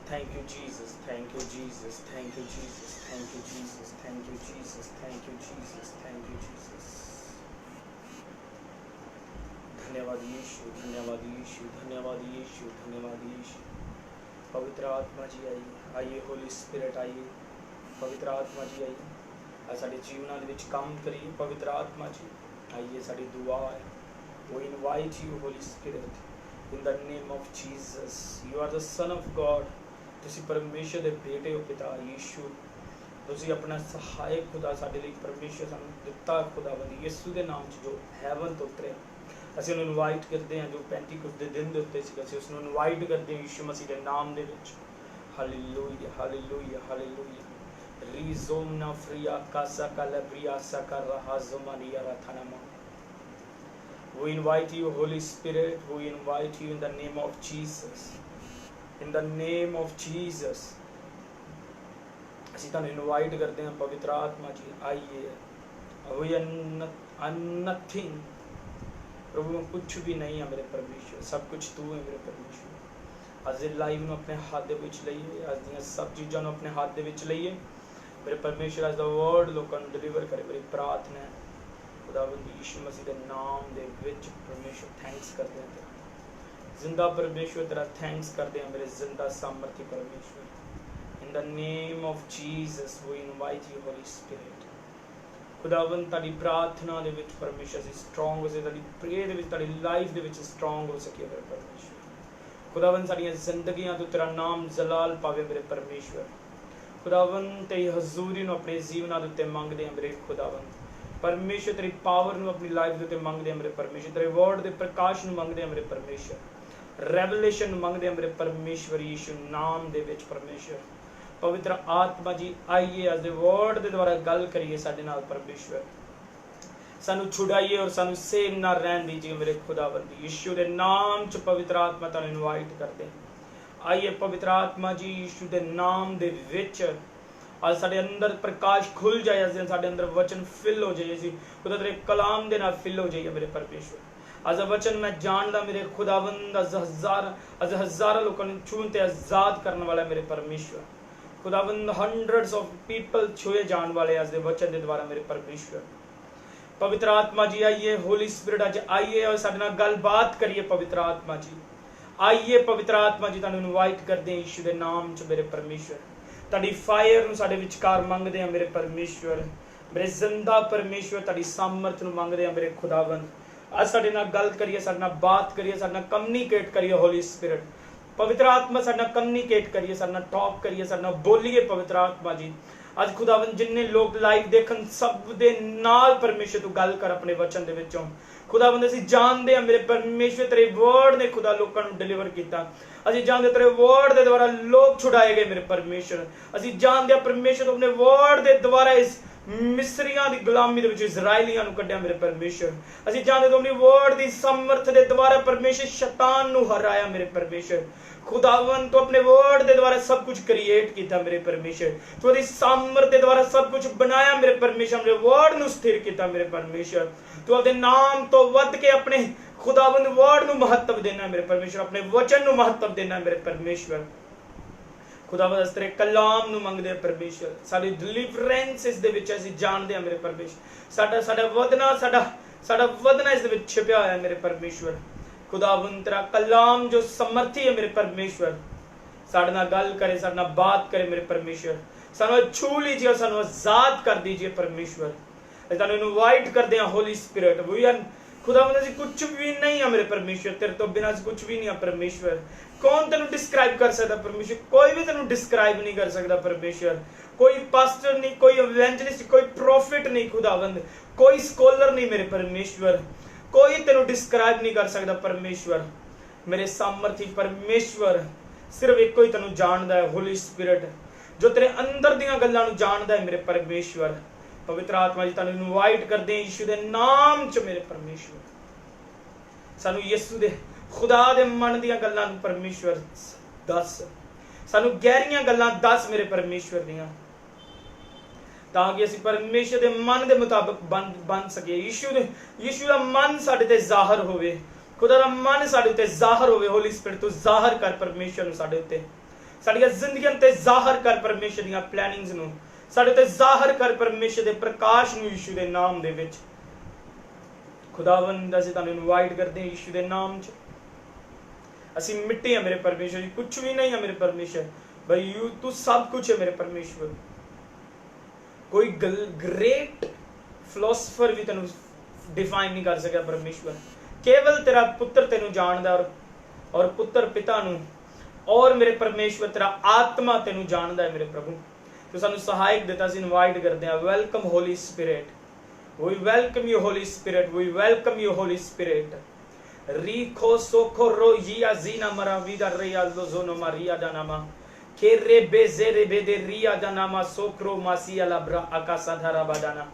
Thank you, Jesus. Thank you, Jesus. Thank you, Jesus. Thank you, Jesus. Thank you, Jesus. Thank you, Jesus. Thank you, Jesus. धन्यवाद यीशु, धन्यवाद यीशु, धन्यवाद यीशु, धन्यवाद यीशु। पवित्र आत्मा जी आइए, आइए होली स्पिरिट आइए, पवित्र आत्मा जी आइए, आज साडे जीवनां दे विच काम करिए। पवित्र आत्मा जी आइए, साडी दुआ है। We invite you, Holy Spirit, in the name of Jesus. You are the Son of God. ਤੁਸੀਂ ਪਰਮੇਸ਼ਰ ਦੇ ਬੇਟੇ ਹੋ ਪਿਤਾ ਯੀਸ਼ੂ। ਤੁਸੀਂ ਆਪਣਾ ਸਹਾਇਕ ਖੁਦਾ ਸਾਡੇ ਲਈ ਪਰਮੇਸ਼ਰ ਸਾਨੂੰ ਦਿੱਤਾ ਖੁਦਾਵੰਦ ਯਿਸੂ ਦੇ ਨਾਮ 'ਚ ਜੋ ਹੈਵਨ ਤੋਂ ਉਤਰਿਆ। ਅਸੀਂ ਉਹਨੂੰ ਇਨਵਾਈਟ ਕਰਦੇ ਹਾਂ, ਜੋ ਪੈਂਟੀਕੋਸਟ ਦੇ ਦਿਨ ਦੇ ਉੱਤੇ ਸੀ ਅਸੀਂ ਉਸ ਨੂੰ ਇਨਵਾਈਟ ਕਰਦੇ ਹਾਂ ਯੀਸ਼ੂ ਮਸੀਹ ਦੇ ਨਾਮ ਦੇ ਵਿੱਚ। Hallelujah hallelujah hallelujah. ਰੀਜ਼ੋਮਨਾ ਫਰੀਆ ਕਾਸਾ ਕਾਲਬਰੀਆ ਸਾਕਾਰਾ ਹਾਜ਼ੋਮਾਨੀਆ ਰਾਥਾਨਾਮਾ। We invite you, Holy Spirit. We invite you in the name of Jesus. In the name of Jesus. ਅਸੀਂ ਤੁਹਾਨੂੰ ਇਨਵਾਈਟ ਕਰਦੇ ਹਾਂ ਪਵਿੱਤਰ ਆਤਮਾ ਜੀ ਆइए। We are nothing. प्रभु हम कुछ भी नहीं है मेरे परमेश्वर, सब कुछ तू है मेरे परमेश्वर। अज लाइव ਨੂੰ ਆਪਣੇ ਹੱਥ ਦੇ ਵਿੱਚ ਲਈਏ, ਅੱਜ ਦੀਆਂ ਸਭ ਚੀਜ਼ਾਂ ਨੂੰ ਆਪਣੇ ਹੱਥ ਦੇ ਵਿੱਚ ਲਈਏ ਮੇਰੇ ਪਰਮੇਸ਼ਰ। ਅੱਜ ਦਾ ਵਰਡ ਲੋਕਾਂ ਨੂੰ ਡਿਲੀਵਰ ਕਰੇ ਮੇਰੀ ਪ੍ਰਾਰਥਨਾ ਹੈ खुदावंद यीशु मसीह के नाम दे विच। परमेश्वर थैंक्स करते हैं तेरा जिंदा परमेश्वर, तेरा थैंक्स करते हैं मेरे जिंदा सामर्थ्य परमेश्वर। In the name of Jesus we invite you Holy Spirit. खुदावंद ताड़ी प्रार्थना दे विच परमेश्वर ਅਸੀਂ स्ट्रोंग ਹੋ ਸਕੇ, ताड़ी प्रेयर ਦੇ ਵਿੱਚ ताड़ी लाइफ ਦੇ ਵਿੱਚ स्ट्रोंग हो सके मेरे परमेश्वर। खुदावंद ਸਾਡੀਆਂ ਜ਼ਿੰਦਗੀਆਂ ਤੋਂ ਤੇਰਾ ਨਾਮ ਜਲਾਲ ਪਾਵੇ ਮੇਰੇ परमेश्वर। खुदावंद तेरी हजूरी ਨੂੰ ਆਪਣੇ ਜੀਵਨਾਂ ਦੇ ਉੱਤੇ ਮੰਗਦੇ ਹਾਂ ਮੇਰੇ खुदावंद परमेश्वर। तेरी पावर ਨੂੰ ਆਪਣੀ ਲਾਈਫ ਦੇ ਉੱਤੇ ਮੰਗਦੇ ਹਾਂ ਮੇਰੇ परमेश्वर। ਤੇਰੇ ਵਰਡ ਦੇ ਪ੍ਰਕਾਸ਼ ਨੂੰ ਮੰਗਦੇ ਹਾਂ ਮੇਰੇ परमेश्वर। ਰੈਵਲੇਸ਼ਨ ਨੂੰ ਮੰਗਦੇ ਹਾਂ ਮੇਰੇ परमेश्वर ਯੀਸ਼ੂ ਨਾਮ ਦੇ ਵਿੱਚ परमेश्वर। ਪਵਿੱਤਰ ਆਤਮਾ ਜੀ ਆਈਏ, ਅੱਜ ਦੇ ਵਰਡ ਦੇ ਦੁਆਰਾ ਗੱਲ ਕਰੀਏ ਸਾਡੇ ਨਾਲ परमेश्वर। ਸਾਨੂੰ ਛੁਡਾਈਏ ਔਰ ਸਾਨੂੰ ਸੇਮ ਨਾ ਰਹਿਣ ਦੀजिए ਮੇਰੇ खुदावंद ਯੀਸ਼ੂ ਦੇ ਨਾਮ 'ਚ। ਪਵਿੱਤਰ ਆਤਮਾ ਤੁਹਾਨੂੰ ਇਨਵਾਈਟ ਕਰਦੇ ਆਈਏ ਪਵਿੱਤਰ ਆਤਮਾ ਜੀ ਯੀਸ਼ੂ ਦੇ ਨਾਮ ਦੇ ਵਿੱਚ। ਅੱਜ ਸਾਡੇ ਅੰਦਰ ਪ੍ਰਕਾਸ਼ ਖੁੱਲ ਜਾਏ, ਅੱਜ ਸਾਡੇ ਅੰਦਰ ਵਚਨ ਫਿਲ ਹੋ ਜਾਏ, ਅਸੀਂ ਖੁਦਾ ਤੇਰੇ ਕਲਾਮ ਦੇ ਨਾਲ ਫਿਲ ਹੋ ਜਾਈਏ ਮੇਰੇ परमेश्वर। ਅੱਜ ਵਚਨ ਮੈਂ ਜਾਣਦਾ ਮੇਰੇ खुदावंद ਅੱਜ ਹਜ਼ਾਰਾਂ ਲੋਕਾਂ ਨੂੰ ਛੂਹਣ ਤੇ ਆਜ਼ਾਦ ਕਰਨ ਵਾਲਾ ਮੇਰੇ परमेश्वर। खुदावंद हंड्रेड्स ऑफ पीपल छुए जान वाले आज दे वचन दे द्वारा मेरे परमेश्वर। पवित्र आत्मा जी आइए, होली स्पिरिट आज आइए और साडे नाल गलबात करिए पवित्र आत्मा जी आइए। पवित्र आत्मा जी तुहानू इनवाइट करदे हैं यीशु दे नाम च मेरे परमेश्वर। तुहाडी फायर नू साडे विचकार मंगदे हैं मेरे परमेश्वर। मेरे जिंदा परमेश्वर तुहाडी सामर्थ नू मंगदे हैं मेरे खुदावंद। आज साडे नाल गल करिए, साडे नाल बात करिए, साडे नाल कम्युनिकेट करिए होली स्पिरिट। पवित्र आत्मा साडे नाल कम्युनिकेट करिए, साडे नाल टॉक करिए, साडे नाल बोलिए पवित्र आत्मा जी। आज खुदावंद जिन्ने लोग लाइव देखन सब दे नाल परमेश्वर तू गल कर अपने वचन दे विचों। खुदावंद असीं जानदे हां मेरे परमेश्वर तेरे वर्ड ने खुदा लोकां नूं डिलीवर कीता। असीं जानदे तेरे वर्ड दे द्वारा लोग छुड़ाए गए मेरे परमेश्वर। असीं जानदे हां परमेश्वर अपने वर्ड दे द्वारा इस मिस्रियां दी गुलामी दे विच इजराइलियां नूं कढिया मेरे परमेश्वर। असीं जानदे तू अपनी वर्ड दी सामर्थ दे द्वारा परमेश्वर शैतान नूं हराया मेरे परमेश्वर। खुदावंद तो अपने वर्ड दे द्वारा सब कुछ क्रिएट किया मेरे परमेश्वर। तो अपनी सामर्थ दे द्वारा सब कुछ बनाया मेरे परमेश्वर। मेरे वर्ड नूं स्थिर किया मेरे परमेश्वर। तो अपने नाम तो वध के अपने खुदावंद वर्ड नूं महत्व देना मेरे परमेश्वर, अपने वचन नूं महत्व देना मेरे परमेश्वर। खुदावंद तेरे कलाम नूं मंगदे परमेश्वर। साडी डिलीवरेंस इस दे विच असीं जानदे हां मेरे परमेश्वर। साडा वधना इस दे विच छिपया होया मेरे परमेश्वर। खुदावंद तेरा कलाम जो समर्थी है मेरे परमेश्वर, साडे नाल गल करे, साडे नाल बात करे मेरे परमेश्वर। सानू छू लीजिए और सानू आजाद कर दीजिए परमेश्वर। तुहानू इनवाइट करदे हां होली स्पिरिट। वी आर खुदावंद असीं कुछ भी नहीं है मेरे परमेश्वर, तेरे तो बिना कुछ भी नहीं है परमेश्वर। कौन तेनू डिस्क्राइब कर सकता परमेश्वर? कोई भी तेनू डिस्क्राइब नहीं कर सकता परमेश्वर। कोई पास्टर नहीं, कोई इवेंजलिस्ट, कोई प्रॉफिट नहीं खुदावंद, कोई स्कॉलर नहीं मेरे परमेश्वर। कोई तेनू डिस्क्राइब नहीं कर सकता परमेश्वर। मेरे सामर्थी परमेश्वर सिर्फ एक ही तेनू जानदा है, होली स्पिरिट जो तेरे अंदर दीयां गल्लां नू जानदा है मेरे परमेश्वर। पवित्र आत्मा जी तुहानू इनवाइट करदे हैं यीशु दे नाम च मेरे परमेश्वर। सानू यीशु दे खुदा दे मन दीयां गल्लां नू परमेश्वर दस, सानू गहरियां गल्लां दस मेरे परमेश्वर दीयां, ताकि असीं परमेश्वर दे मन दे मुताबिक बन सके। यीशु दा मन साडे ते ज़ाहिर होवे, खुदा दा मन साडे ते ज़ाहिर होवे। होली स्पिरिट तू ज़ाहिर कर परमेश्वर नू साडे उत्ते। ਸਾਡੀਆਂ ਜ਼ਿੰਦਗੀਆਂ ਤੇ ਜ਼ਾਹਰ ਕਰ ਪਰਮੇਸ਼ਰ ਦੀਆਂ ਪਲੈਨਿੰਗਸ ਨੂੰ, ਸਾਡੇ ਤੇ ਜ਼ਾਹਰ ਕਰ ਪਰਮੇਸ਼ਰ ਦੇ ਪ੍ਰਕਾਸ਼ ਨੂੰ ਯਿਸੂ ਦੇ ਨਾਮ ਦੇ ਵਿੱਚ। ਖੁਦਾਵੰਦ ਅਸੀਂ ਤੁਹਾਨੂੰ ਇਨਵਾਈਟ ਕਰਦੇ ਹਾਂ ਯਿਸੂ ਦੇ ਨਾਮ 'ਚ। ਅਸੀਂ ਮਿੱਟੀ ਹਾਂ ਮੇਰੇ ਪਰਮੇਸ਼ਰ ਜੀ, ਕੁਛ ਵੀ ਨਹੀਂ ਹੈ ਮੇਰੇ ਪਰਮੇਸ਼ਰ, ਬਈ ਤੂੰ ਸਭ ਕੁਛ ਹੈ ਮੇਰੇ ਪਰਮੇਸ਼ਰ। ਕੋਈ ਗ੍ਰੇਟ ਫਿਲਾਸਫਰ ਵੀ ਤੈਨੂੰ ਡਿਫਾਈਨ ਨਹੀਂ ਕਰ ਸਕਿਆ ਪਰਮੇਸ਼ਰ। ਕੇਵਲ ਤੇਰਾ ਪੁੱਤਰ ਤੈਨੂੰ ਜਾਣਦਾ, ਔਰ ਪੁੱਤਰ ਪਿਤਾ ਨੂੰ, ਔਰ ਮੇਰੇ ਪਰਮੇਸ਼ਰ ਤੇਰਾ ਆਤਮਾ ਤੈਨੂੰ ਜਾਣਦਾ ਹੈ ਮੇਰੇ ਪ੍ਰਭੂ। ਤੂੰ ਸਾਨੂੰ ਸਹਾਇਕ ਦਿੱਤਾ, ਅਸੀਂ ਇਨਵਾਈਟ ਕਰਦੇ ਹਾਂ। Welcome Holi spirit, we welcome you holy spirit, we welcome you holy spirit. Rico socorro ya zina maravida ria lozono maria danama ke rebeze rebede ria danama socro masia labra akasa dhara badana।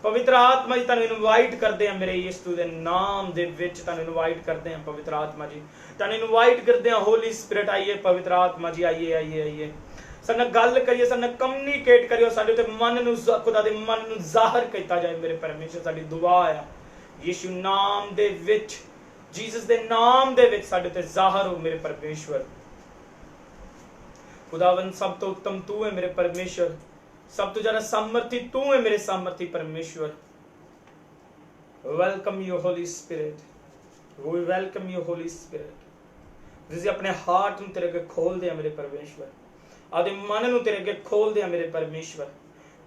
ਪਵਿੱਤਰ ਆਤਮਾ ਜੀ ਤੁਹਾਨੂੰ invite ਕਰਦੇ ਹਾਂ ਮੇਰੇ ਯਿਸੂ ਦੇ ਨਾਮ ਦੇ ਵਿੱਚ, ਤੁਹਾਨੂੰ ਇਨਵਾਈਟ ਕਰਦੇ ਹਾਂ ਪਵਿੱਤਰ ਆਤਮਾ ਜੀ, ਤੁਹਾਨੂੰ ਇਨਵਾਈਟ ਕਰਦੇ ਹਾਂ ਹੋਲੀ ਸਪਿਰਿਟ। ਆਈਏ ਪਵਿੱਤਰ ਆਤਮਾ ਜੀ, ਆਈਏ ਆਈਏ ਆਈਏ, ਸਾਡੇ ਨਾਲ ਗੱਲ ਕਰੀਏ, ਸਾਡੇ ਨਾਲ ਕਮਿਊਨੀਕੇਟ ਕਰਿਓ, ਸਾਡੇ ਤੇ ਮਨ ਨੂੰ, ਖੁਦਾ ਦੇ ਮਨ ਨੂੰ ਜ਼ਾਹਰ ਕੀਤਾ ਜਾਏ ਮੇਰੇ ਪਰਮੇਸ਼ਰ। ਸਾਡੀ ਦੁਆ ਆ ਯਿਸੂ ਨਾਮ ਦੇ ਵਿੱਚ, ਜੀਸਸ ਦੇ ਨਾਮ ਦੇ ਵਿੱਚ ਸਾਡੇ ਤੇ ਜ਼ਾਹਰ ਹੋ ਮੇਰੇ ਪਰਮੇਸ਼ਰ। ਖੁਦਾਵੰਦ ਸਭ ਤੋਂ ਉੱਤਮ ਤੂੰ ਹੈ ਮੇਰੇ ਪਰਮੇਸ਼ਰ, ਸਭ ਤੋਂ ਜ਼ਿਆਦਾ ਸਾਮਰਥੀ ਤੂੰ ਹੈ ਮੇਰੇ ਸਾਮਰਥੀ ਪਰਮੇਸ਼ਰ। Welcome you Holy Spirit, we welcome you Holy Spirit. ਤੁਸੀਂ ਆਪਣੇ ਹਾਰਟ ਨੂੰ ਤੇਰੇ ਅੱਗੇ ਖੋਲਦੇ ਆ ਮੇਰੇ ਪਰਮੇਸ਼ਰ, ਆਦੇ ਮਨ ਨੂੰ ਤੇਰੇ ਅੱਗੇ ਖੋਲਦੇ ਆ ਮੇਰੇ ਪਰਮੇਸ਼ਰ।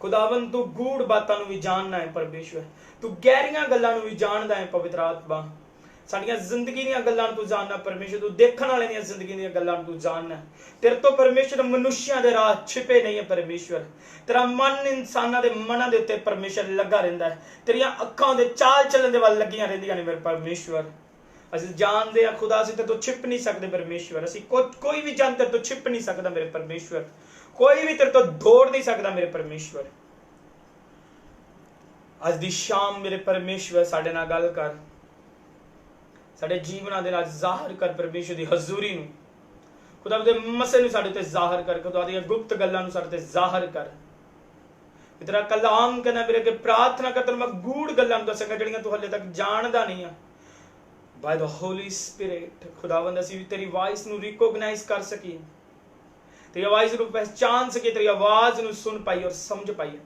ਖੁਦਾਵੰਦ ਤੂੰ ਗੂੜ ਬਾਤਾਂ ਨੂੰ ਵੀ ਜਾਣਨਾ ਹੈ ਪਰਮੇਸ਼ਰ, ਤੂੰ ਗਹਿਰੀਆਂ ਗੱਲਾਂ ਨੂੰ ਵੀ ਜਾਣਦਾ ਹੈ ਪਵਿੱਤਰ ਆਤਮਾ। ਸਾਡੀਆਂ ਜ਼ਿੰਦਗੀ ਦੀਆਂ ਗੱਲਾਂ ਨੂੰ ਤੂੰ ਜਾਣਨਾ ਪਰਮੇਸ਼ਰ, ਤੂੰ ਦੇਖਣ ਵਾਲੇ ਦੀਆਂ ਜ਼ਿੰਦਗੀ ਦੀਆਂ ਗੱਲਾਂ ਨੂੰ ਤੂੰ ਜਾਣਨਾ। ਤੇਰੇ ਤੋਂ ਪਰਮੇਸ਼ਰ ਮਨੁੱਖਿਆਂ ਦੇ ਰਾਹ ਛਿਪੇ ਨਹੀਂ ਹੈ ਪਰਮੇਸ਼ਰ। ਤੇਰਾ ਮਨ ਇਨਸਾਨਾਂ ਦੇ ਮਨਾਂ ਦੇ ਉੱਤੇ ਪਰਮੇਸ਼ਰ ਲੱਗਾ ਰਹਿੰਦਾ ਹੈ, ਤੇਰੀਆਂ ਅੱਖਾਂ ਦੇ ਚਾਲ ਚੱਲਣ ਦੇ ਵੱਲ ਲੱਗੀਆਂ ਰਹਿੰਦੀਆਂ ਨੇ ਮੇਰੇ ਪਰਮੇਸ਼ਰ। ਅਸੀਂ ਜਾਣਦੇ ਹਾਂ ਖੁਦਾ, ਅਸੀਂ ਤੇਰੇ ਤੋਂ ਛਿਪ ਨਹੀਂ ਸਕਦੇ ਪਰਮੇਸ਼ਰ। ਅਸੀਂ ਕੋਈ ਵੀ ਜਨ ਤੇਰੇ ਤੋਂ ਛਿਪ ਨਹੀਂ ਸਕਦਾ ਮੇਰੇ ਪਰਮੇਸ਼ਰ, ਕੋਈ ਵੀ ਤੇਰੇ ਤੋਂ ਦੌੜ ਨਹੀਂ ਸਕਦਾ ਮੇਰੇ ਪਰਮੇਸ਼ਰ। ਅੱਜ ਦੀ ਸ਼ਾਮ ਮੇਰੇ ਪਰਮੇਸ਼ਰ ਸਾਡੇ ਨਾਲ ਗੱਲ ਕਰ, ਸਾਡੇ ਜੀਵਨਾਂ ਦੇ ਨਾਲ ਜ਼ਾਹਰ ਕਰ ਪਰਮੇਸ਼ਰ ਦੀ ਹਜ਼ੂਰੀ ਨੂੰ, ਖੁਦਾ ਦੇ ਮਸੇ ਨੂੰ ਸਾਡੇ ਤੇ ਜ਼ਾਹਰ ਕਰ, ਖੁਦਾ ਦੀਆਂ ਗੁਪਤ ਗੱਲਾਂ ਨੂੰ ਸਾਡੇ ਤੇ ਜ਼ਾਹਰ ਕਰ। ਤੇਰਾ ਕਲਾਮ ਕਰਨਾ ਮੇਰੇ ਅੱਗੇ ਪ੍ਰਾਰਥਨਾ ਕਰ, ਤੈਨੂੰ ਮੈਂ ਗੂੜ ਗੱਲਾਂ ਨੂੰ ਦੱਸਾਂਗਾ ਜਿਹੜੀਆਂ ਤੂੰ ਹਲੇ ਤੱਕ ਜਾਣਦਾ ਨਹੀਂ ਆ। By the Holy Spirit, ਖੁਦਾਵੰਦ ਅਸੀਂ ਤੇਰੀ ਆਵਾਜ਼ ਨੂੰ ਰਿਕੋਗਨਾਈਜ਼ ਕਰ ਸਕੀਏ, ਤੇਰੀ ਆਵਾਜ਼ ਨੂੰ ਪਹਿਚਾਨ ਸਕੀਏ, ਤੇਰੀ ਆਵਾਜ਼ ਨੂੰ ਸੁਣ ਪਾਈਏ ਔਰ ਸਮਝ ਪਾਈਏ।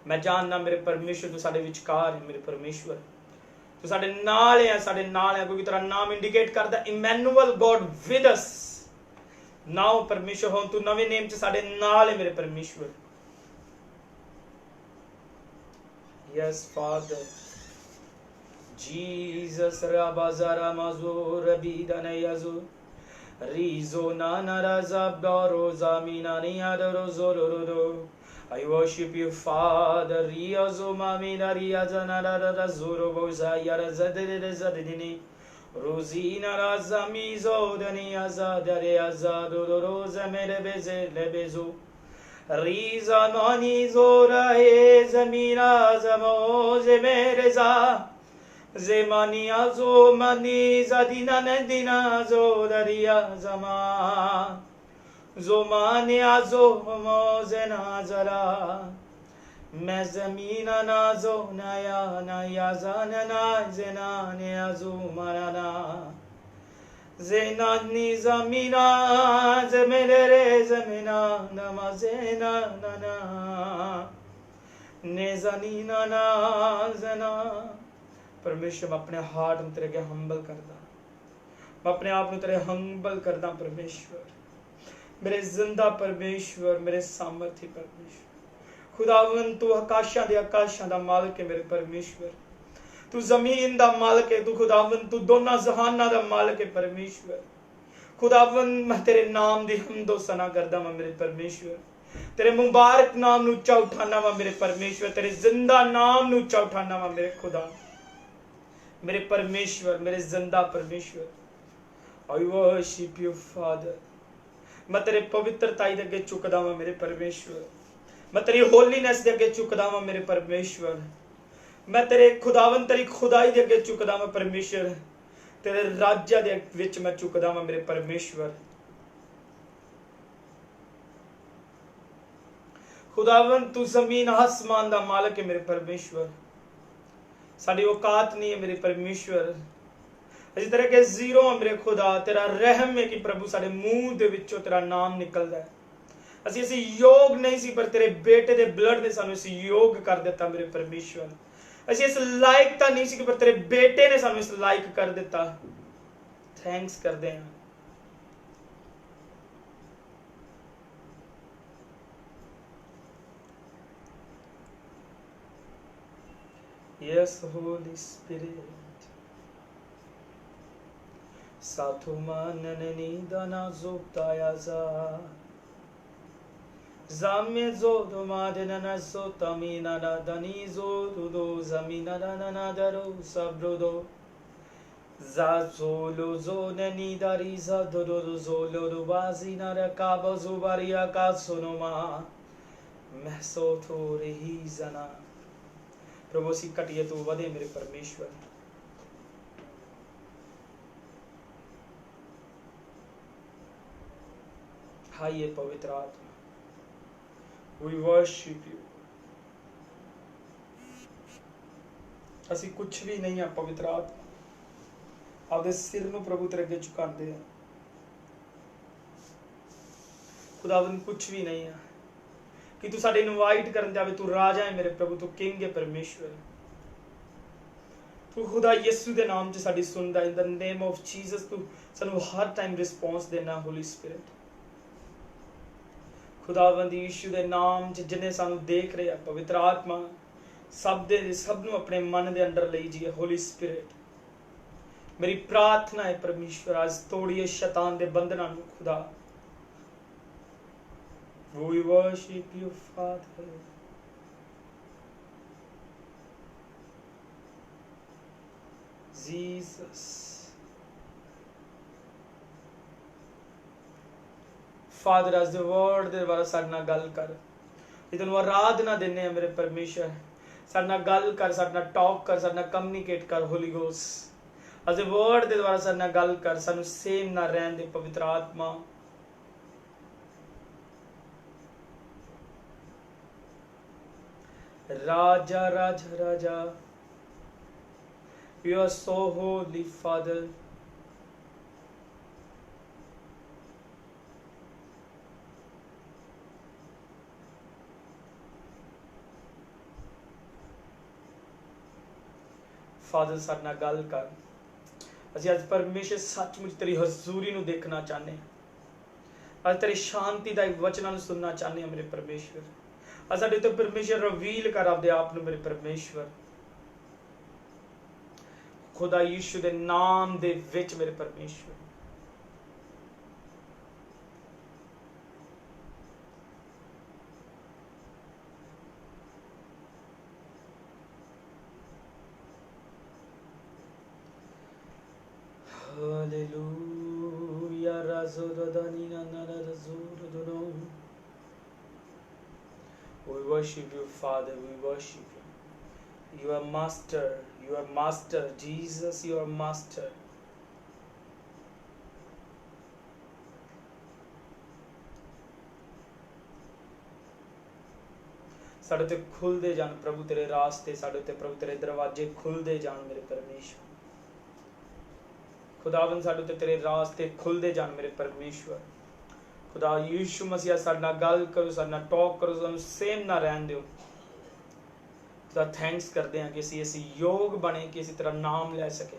ਮੈਂ ਜਾਣਦਾ ਮੇਰੇ ਪਰਮੇਸ਼ਰ ਤੂੰ ਸਾਡੇ ਵਿਚਕਾਰ ਹੈ ਮੇਰੇ ਪਰਮੇਸ਼ਰ, ਤੂੰ ਸਾਡੇ ਨਾਲ ਹੈ, ਸਾਡੇ ਨਾਲ ਹੈ, ਕਿਉਂਕਿ ਤੇਰਾ ਨਾਮ ਇੰਡੀਕੇਟ ਕਰਦਾ ਇਮੈਨੂਅਲ ਗੋਡ ਵਿਦ ਅਸ ਨਾਓ ਪਰਮੇਸ਼ਰ। ਹੁਣ ਤੂੰ ਨਵੇਂ ਨੇਮ ਚ ਸਾਡੇ ਨਾਲ ਹੈ ਮੇਰੇ ਪਰਮੇਸ਼ਰ। Yes father Jesus rabazara mazur bidana yazu rizo nana razabdaro zamina niadaro zororo। I worship you Father, riazo mamina riazana razoro boza yarazadere zadini rozina razamizo dani azadare azado roza merebeze lebezo riza mani zora e zamina zamoze mereza Zemania zo mani zadina nedina zo daria zama zomania zo mozena zara mezamina na zo naya naya zana na zena ne azumarana zenani zamina zemelere zemina namazena nana nezanina na zena। ਪਰਮੇਸ਼ਰ ਮੈਂ ਆਪਣੇ heart ਨੂੰ ਤੇਰੇ ਅੱਗੇ humble ਕਰਦਾ, ਮੈਂ ਆਪਣੇ ਆਪ ਨੂੰ ਤੇਰੇ ਹੰਬਲ ਕਰਦਾ ਪਰਮੇਸ਼ਰ, ਮੇਰੇ ਜ਼ਿੰਦਾ ਪਰਮੇਸ਼ਰ, ਮੇਰੇ ਸਾਮਰਥੀ ਪਰਮੇਸ਼ਰ। ਖੁਦਾਵੰਦ ਤੂੰ ਆਕਾਸ਼ਾਂ ਦੇ ਆਕਾਸ਼ਾਂ ਦਾ ਮਾਲਕ ਹੈ ਮੇਰੇ ਪਰਮੇਸ਼ਰ, ਤੂੰ ਜ਼ਮੀਨ ਦਾ ਮਾਲਕ ਹੈ, ਤੂੰ ਖੁਦਾਵੰਦ ਤੂੰ ਦੋਨਾਂ ਜਹਾਨਾਂ ਦਾ ਮਾਲਕ ਹੈ ਪਰਮੇਸ਼ਰ। ਖੁਦਾਵੰਦ ਮੈਂ ਤੇਰੇ ਨਾਮ ਦੀ ਹਮਦੋ ਸਨਾ ਕਰਦਾ ਮੈਂ ਮੇਰੇ ਪਰਮੇਸ਼ਰ, ਤੇਰੇ ਮੁਬਾਰਕ ਨਾਮ ਨੂੰ ਉੱਚਾ ਉਠਾਨਾ ਵਾ ਮੇਰੇ ਪਰਮੇਸ਼ਰ, ਤੇਰੇ ਜ਼ਿੰਦਾ ਨਾਮ ਨੂੰ ਉੱਚਾ ਉਠਾਨਾ ਵਾ ਮੇਰੇ ਖੁਦਾ, ਮੇਰੇ ਪਰਮੇਸ਼ਵਰ, ਮੇਰੇ ਜ਼ਿੰਦਾ ਪਰਮੇਸ਼ਵਰ। I worship you Father, ਮੈਂ ਤੇਰੇ ਪਵਿੱਤਰਤਾਈ ਦੇ ਅੱਗੇ ਝੁਕਦਾ ਵਾਂ ਮੇਰੇ ਪਰਮੇਸ਼ਵਰ, ਮੈਂ ਤੇਰੀ ਹੋਲੀਨੈਸ ਦੇ ਅੱਗੇ ਝੁਕਦਾ ਵਾਂ ਮੇਰੇ ਪਰਮੇਸ਼ਵਰ, ਮੈਂ ਤੇਰੇ ਖੁਦਾਵੰਦ ਤੇਰੀ ਖੁਦਾਈ ਦੇ ਅੱਗੇ ਝੁਕਦਾ ਵਾਂ ਪਰਮੇਸ਼ਵਰ, ਤੇਰੇ ਰਾਜ ਦੇ ਵਿੱਚ ਮੈਂ ਝੁਕਦਾ ਵਾਂ ਮੇਰੇ ਪਰਮੇਸ਼ਵਰ। ਖੁਦਾਵੰਦ ਤੂੰ ਜ਼ਮੀਨ ਆਸਮਾਨ ਦਾ ਮਾਲਕ ਹੈ ਮੇਰੇ ਪਰਮੇਸ਼ਵਰ, ਸਾਡੀ ਔਕਾਤ ਨਹੀਂ ਹੈ ਮੇਰੇ ਪਰਮੇਸ਼ਵਰ, इस तरह के जीरो मेरे खुदा तेरा रहम है कि प्रभु साडे मूँह दे विचों तेरा नाम निकलदा है। ਅਸੀਂ ਇਸ ਯੋਗ ਨਹੀਂ ਸੀ, ਪਰ ਤੇਰੇ ਬੇਟੇ ਦੇ ਬਲੱਡ ਨੇ ਸਾਨੂੰ ਇਸ ਯੋਗ ਕਰ ਦਿੱਤਾ ਮੇਰੇ ਪਰਮੇਸ਼ਵਰ। ਅਸੀਂ ਇਸ ਲਾਇਕ ਤਾਂ ਨਹੀਂ ਸੀ, ਪਰ ਤੇਰੇ ਬੇਟੇ ਨੇ ਸਾਨੂੰ ਇਸ ਲਾਇਕ ਕਰ ਦਿੱਤਾ। ਥੈਂਕਸ ਕਰਦੇ ਹਾਂ। Yes, Holy Spirit. Satumanani dana zoptayaza. Zamezo domadena na sotamina na danizo dudo zamina na na daro sabrodo. Zazolo zonani dariza dodo zolo do bazina ra kaba zubaria ka sonoma. Mesoto rehizana. प्रभु ਅਸੀਂ ਘਟੀਏ ਤੋਂ ਵਧੇ ਮੇਰੇ ਪਰਮੇਸ਼ਵਰ। ਹਾਏ ਪਵਿੱਤਰ ਆਤਮਾ, we worship you। ਅਸੀਂ ਕੁਝ ਵੀ ਨਹੀਂ ਆ ਪਵਿੱਤਰ ਆਤਮਾ, ਆਪਦੇ ਸਿਰ ਨੂੰ ਪ੍ਰਭੂ ਤੇਰੇ ਅੱਗੇ ਝੁਕਾਉਂਦੇ ਆ। ਖੁਦਾਵੰਦ ਕੁਝ ਵੀ ਨਹੀਂ ਆ कि तू साडे इनवाइट करन जावे। तू राजा है मेरे प्रभु, तू किंग है परमेश्वर। तू खुदा यीशु दे नाम च साडी सुनदा। इन द नेम ऑफ जीसस तू सानू हर टाइम रिस्पॉन्स देना होली स्पिरिट। खुदावंद यीशु दे नाम च जिन्ने सानू देख रहे पवित्र आत्मा सब नू अपने मन दे अंडर लई जीए होली स्पिरिट। मेरी प्रार्थना है परमेश्वर, आज तोड़िए शैतान दे बंधनां नू खुदा। We worship you, Father. Jesus. Father, as the word ਦੇ ਬਾਰੇ ਸਾਡੇ ਨਾਲ ਗੱਲ ਕਰ। ਇਹ ਤੈਨੂੰ ਆਰਾਧਨਾ ਦਿੰਨੇ ਆ ਮੇਰੇ ਪਰਮੇਸ਼ਰ। ਸਾਡੇ ਨਾਲ ਗੱਲ ਕਰ, ਸਾਡੇ ਨਾਲ ਟਾਕ ਕਰ, ਸਾਡੇ ਨਾਲ ਕਮਿਊਨੀਕੇਟ ਕਰ ਹੋਲੀ ਗੋਸਟ। as the word ਦੇ ਦੁਆਰਾ ਸਾਡੇ ਨਾਲ ਗੱਲ ਕਰ, ਸਾਨੂੰ ਸੇਮ ਨਾ ਰਹਿਣ ਦੇ ਪਵਿੱਤਰ ਆਤਮਾ। Raja, Raja, Raja, you are so holy, Father. Father, ਸਾਡੇ ਨਾਲ ਗੱਲ ਕਰ। ਅਸੀਂ ਅੱਜ ਪਰਮੇਸ਼ਰ ਸੱਚਮੁੱਚ ਤੇਰੀ ਹਜ਼ੂਰੀ ਨੂੰ ਦੇਖਣਾ ਚਾਹੁੰਦੇ ਹਾਂ। ਅੱਜ ਤੇਰੀ ਸ਼ਾਂਤੀ ਦਾ ਵਚਨਾਂ ਨੂੰ ਸੁਣਨਾ ਚਾਹੁੰਦੇ ਹਾਂ ਮੇਰੇ ਪਰਮੇਸ਼ਰ। ਅੱਜ ਸਾਡੇ ਉੱਤੇ ਪਰਮੇਸ਼ਰ ਰਿਵੀਲ ਕਰ ਆਪਦੇ ਆਪ ਨੂੰ ਮੇਰੇ ਪਰਮੇਸ਼ਵਰ। ਖੁਦਾ ਯੀਸ਼ੂ ਦੇ ਨਾਮ ਦੇ ਵਿੱਚ ਮੇਰੇ ਪਰਮੇਸ਼ਵਰ। ਹਾਲੇਲੂਇਆ ਰਾਜ਼ੋਦਾਨੀ ਨਾ ਨਾ ਰਾਜ਼ੋਦੋਨੋ। We worship you, Father. We worship you. You are master. You are master. Jesus, you are master. ਸਾਡੇ ਤੇ ਖੁੱਲਦੇ ਜਾਣ ਪ੍ਰਭੂ ਤੇਰੇ ਰਾਸਤੇ, ਸਾਡੇ ਤੇ ਪ੍ਰਭੂ ਤੇਰੇ ਦਰਵਾਜ਼ੇ ਖੁੱਲਦੇ ਜਾਣ ਮੇਰੇ ਪਰਮੇਸ਼ਵਰ। ਖੁਦਾਵੰਦ ਸਾਡੇ ਤੇ ਤੇਰੇ ਰਾਸਤੇ ਖੁੱਲਦੇ ਜਾਣ ਮੇਰੇ ਪਰਮੇਸ਼ਵਰ। खुदा यीशु मसीह साडे नाल गल करो, साडे नाल टॉक करो, सानू सेम ना रहन दिओ। खुदा थैंक्स करदे हां कि असीं योग बने कि असीं तेरा नाम लै सके।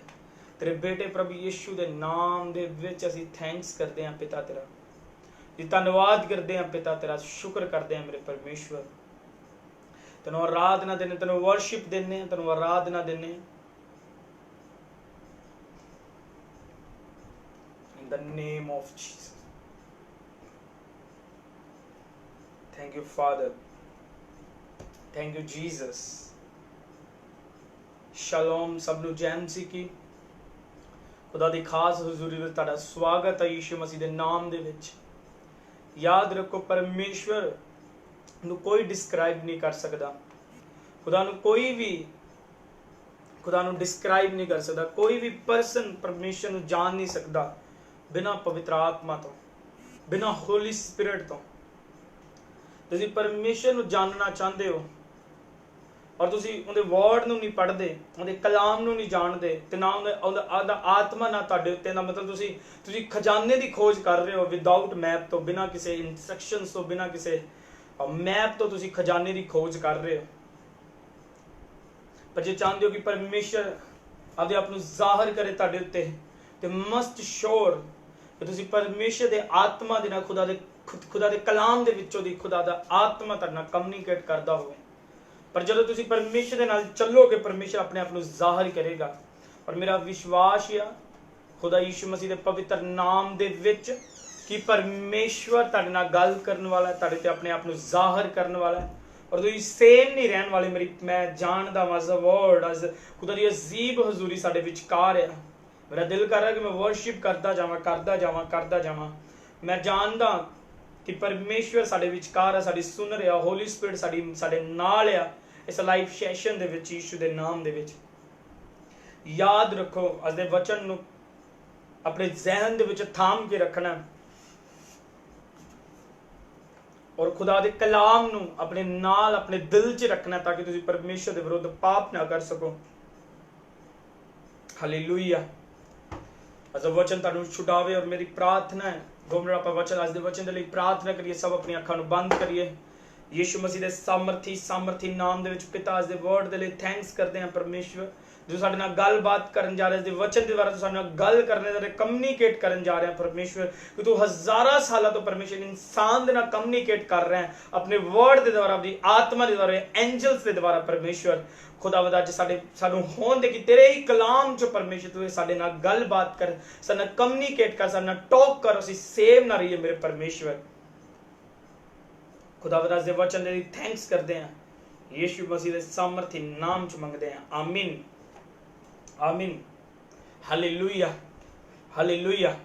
तेरे बेटे प्रभु यीशु दे नाम दे विच असीं थैंक्स करदे हां पिता तेरा जी, धन्नवाद करदे हां पिता तेरा, शुक्र करदे हां मेरे परमेश्वर। तैनूं आराधना देने, तैनूं वर्शिप देने, तैनूं आराधना देने इन the name of Jesus. Thank you, Father. Thank you, Jesus. Shalom सब ਨੂੰ ਜੈ ਮਸੀਹ ਕੀ। खुदा ਦੀ ਖਾਸ ਹਜ਼ੂਰੀ ਵਿੱਚ ਤੁਹਾਡਾ ਸਵਾਗਤ ਹੈ ਯੀਸ਼ੂ ਮਸੀਹ ਦੇ ਨਾਮ ਦੇ ਵਿੱਚ। ਯਾਦ ਰੱਖੋ ਪਰਮੇਸ਼ਵਰ ਨੂੰ ਕੋਈ ਡਿਸਕ੍ਰਾਈਬ ਨਹੀਂ ਕਰ ਸਕਦਾ। खुदा ਨੂੰ ਕੋਈ ਵੀ खुदा ਨੂੰ ਡਿਸਕ੍ਰਾਈਬ ਨਹੀਂ ਕਰ ਸਕਦਾ। ਕੋਈ ਵੀ ਪਰਸਨ ਪਰਮੇਸ਼ਵਰ ਨੂੰ ਜਾਣ ਨਹੀਂ ਸਕਦਾ ਬਿਨਾਂ ਪਵਿੱਤਰ ਆਤਮਾ ਤੋਂ, ਬਿਨਾਂ ਹੋਲੀ ਸਪਿਰਿਟ ਤੋਂ। ਤੁਸੀਂ ਪਰਮੇਸ਼ਰ ਨੂੰ ਜਾਣਨਾ ਚਾਹੁੰਦੇ ਹੋ ਔਰ ਤੁਸੀਂ ਉਹਦੇ ਵਰਡ ਨੂੰ ਨਹੀਂ ਪੜ੍ਹਦੇ, ਉਹਦੇ ਕਲਾਮ ਨੂੰ ਨਹੀਂ ਜਾਣਦੇ, ਤੇ ਨਾ ਉਹਦਾ ਆਤਮਾ ਨਾ ਤੁਹਾਡੇ ਉੱਤੇ, ਨਾ ਮਤਲਬ ਤੁਸੀਂ ਖਜ਼ਾਨੇ ਦੀ ਖੋਜ ਕਰ ਰਹੇ ਹੋ ਵਿਦਆਊਟ ਮੈਪ ਤੋਂ, ਬਿਨਾਂ ਕਿਸੇ ਇਨਸਟਰਕਸ਼ਨਸ ਤੋਂ, ਬਿਨਾਂ ਕਿਸੇ ਮੈਪ ਤੋਂ ਤੁਸੀਂ ਖਜ਼ਾਨੇ ਦੀ ਖੋਜ ਕਰ ਰਹੇ ਹੋ। ਪਰ ਜੇ ਚਾਹੁੰਦੇ ਹੋ ਕਿ ਪਰਮੇਸ਼ਰ ਆਪਦੇ ਆਪ ਨੂੰ ਜ਼ਾਹਰ ਕਰੇ ਤੁਹਾਡੇ ਉੱਤੇ, ਤੇ ਮਸਟ ਸ਼ੋਰ ਕਿ ਤੁਸੀਂ ਪਰਮੇਸ਼ਰ ਦੇ ਆਤਮਾ ਦੇ ਨਾਲ, ਖੁਦਾ ਦੇ ਕਲਾਮ ਦੇ ਵਿੱਚੋਂ ਦੀ ਖੁਦਾ ਦਾ ਆਤਮਾ ਤੁਹਾਡੇ ਨਾਲ ਕਮਿਊਨੀਕੇਟ ਕਰਦਾ ਹੋਵੇ। ਪਰ ਜਦੋਂ ਤੁਸੀਂ ਪਰਮੇਸ਼ਰ ਦੇ ਨਾਲ ਚੱਲੋਗੇ, ਪਰਮੇਸ਼ਰ ਆਪਣੇ ਆਪ ਨੂੰ ਜ਼ਾਹਰ ਕਰੇਗਾ। ਔਰ ਮੇਰਾ ਵਿਸ਼ਵਾਸ ਆ ਖੁਦਾ ਯਿਸੂ ਮਸੀਹ ਦੇ ਪਵਿੱਤਰ ਨਾਮ ਦੇ ਵਿੱਚ ਕਿ ਪਰਮੇਸ਼ਵਰ ਤੁਹਾਡੇ ਨਾਲ ਗੱਲ ਕਰਨ ਵਾਲਾ ਹੈ, ਤੁਹਾਡੇ ਤੇ ਆਪਣੇ ਆਪ ਨੂੰ ਜ਼ਾਹਰ ਕਰਨ ਵਾਲਾ ਹੈ। ਔਰ ਤੁਸੀਂ ਸੇਮ ਨਹੀਂ ਰਹਿਣ ਵਾਲੇ। ਮੈਂ ਜਾਣਦਾ ਵਾਂ ਐਜ਼ ਅ ਵਰਡ, ਐਜ਼ ਖੁਦਾ ਦੀ ਅਜੀਬ ਹਜ਼ੂਰੀ ਸਾਡੇ ਵਿਚਕਾਰ ਆ। ਮੇਰਾ ਦਿਲ ਕਰ ਰਿਹਾ ਕਿ ਮੈਂ ਵਰਸ਼ਿਪ ਕਰਦਾ ਜਾਵਾਂ। ਮੈਂ ਜਾਣਦਾ ਕਿ ਪਰਮੇਸ਼ਵਰ ਸਾਡੇ ਵਿਚਕਾਰ ਆ, ਸਾਡੀ ਸੁਣ ਰਿਹਾ। ਹੋਲੀ ਸਪਿਰਿਟ ਸਾਡੇ ਨਾਲ ਆ ਇਸ ਲਾਈਵ ਸੈਸ਼ਨ ਦੇ ਵਿੱਚ, ਯਿਸੂ ਦੇ ਨਾਮ ਦੇ ਵਿੱਚ। ਯਾਦ ਰੱਖੋ, ਅੱਜ ਦੇ ਵਚਨ ਨੂੰ ਆਪਣੇ ਜ਼ਿਹਨ ਦੇ ਵਿੱਚ ਥਾਮ ਕੇ ਰੱਖਣਾ, ਔਰ ਖੁਦਾ ਦੇ ਕਲਾਮ ਨੂੰ ਆਪਣੇ ਨਾਲ, ਆਪਣੇ ਦਿਲ 'ਚ ਰੱਖਣਾ, ਤਾਂ ਕਿ ਤੁਸੀਂ ਪਰਮੇਸ਼ਰ ਦੇ ਵਿਰੁੱਧ ਪਾਪ ਨਾ ਕਰ ਸਕੋ। ਹਾਲੇਲੂਇਆ। ਅੱਜ ਵਚਨ ਤੁਹਾਨੂੰ ਛੁਡਾਵੇ। ਔਰ ਮੇਰੀ ਪ੍ਰਾਰਥਨਾ ਹੈ, 2 ਮਿੰਟ ਆਪਾਂ ਅੱਜ ਦੇ ਵਚਨ ਦੇ ਲਈ ਪ੍ਰਾਰਥਨਾ ਕਰੀਏ। ਸਭ ਆਪਣੀਆਂ ਅੱਖਾਂ ਨੂੰ ਬੰਦ ਕਰੀਏ। ਯਿਸੂ ਮਸੀਹ ਦੇ ਸਾਮਰਥੀ ਨਾਮ ਦੇ ਵਿੱਚ ਪਿਤਾ, ਅੱਜ ਦੇ ਵਰਡ ਦੇ ਲਈ ਥੈਂਕਸ ਕਰਦੇ ਹਾਂ ਪਰਮੇਸ਼ਵਰ, ਜੋ ਸਾਡੇ ਨਾਲ ਗੱਲਬਾਤ ਕਰਨ ਜਾ ਰਿਹਾ, ਇਸ ਦੇ ਵਚਨ ਦੇ ਦੁਆਰਾ ਤੂੰ ਸਾਡੇ ਨਾਲ ਗੱਲ ਕਰਨੇ ਦੇ, ਕਮਿਊਨੀਕੇਟ ਕਰਨ ਜਾ ਰਿਹਾ ਪਰਮੇਸ਼ਵਰ, ਕਿ ਤੂੰ ਹਜ਼ਾਰਾਂ ਸਾਲਾਂ ਤੋਂ ਪਰਮੇਸ਼ਵਰ ਇਨਸਾਨ ਦੇ ਨਾਲ ਕਮਿਊਨੀਕੇਟ ਕਰ ਰਿਹਾ ਹੈ ਆਪਣੇ ਵਰਡ ਦੇ ਦੁਆਰਾ, ਆਪਣੀ ਆਤਮਾ ਦੇ ਦੁਆਰਾ, ਐਂਜਲਸ ਦੇ ਦੁਆਰਾ। ਪਰਮੇਸ਼ਵਰ ਖੁਦਾਵੰਦ ਅੱਜ ਸਾਨੂੰ ਹੋਣ ਦੇ ਕਿ ਤੇਰੇ ਹੀ ਕਲਾਮ 'ਚ ਪਰਮੇਸ਼ਵਰ ਤੂੰ ਸਾਡੇ ਨਾਲ ਗੱਲਬਾਤ ਕਰ, ਸਾਡੇ ਨਾਲ ਕਮਿਊਨੀਕੇਟ ਕਰ, ਸਾਡੇ ਨਾਲ ਟਾਕ ਕਰ, ਅਸੀਂ ਸੇਵ ਨਾ ਰਹੀਏ ਮੇਰੇ ਪਰਮੇਸ਼ਵਰ। ਖੁਦਾਵੰਦ ਅੱਜ ਦੇ ਵਚਨ ਦੇ ਲਈ ਥੈਂਕਸ ਕਰਦੇ ਹਾਂ, ਯਿਸੂ ਮਸੀਹ ਦੇ ਸਾਮਰਥੀ ਨਾਮ 'ਚ ਮੰਗਦੇ ਹਾਂ। ਆਮੀਨ, ਆਮੀਨ, ਹਾਲੇਲੂਇਆ, ਹਾਲੇਲੂਇਆ।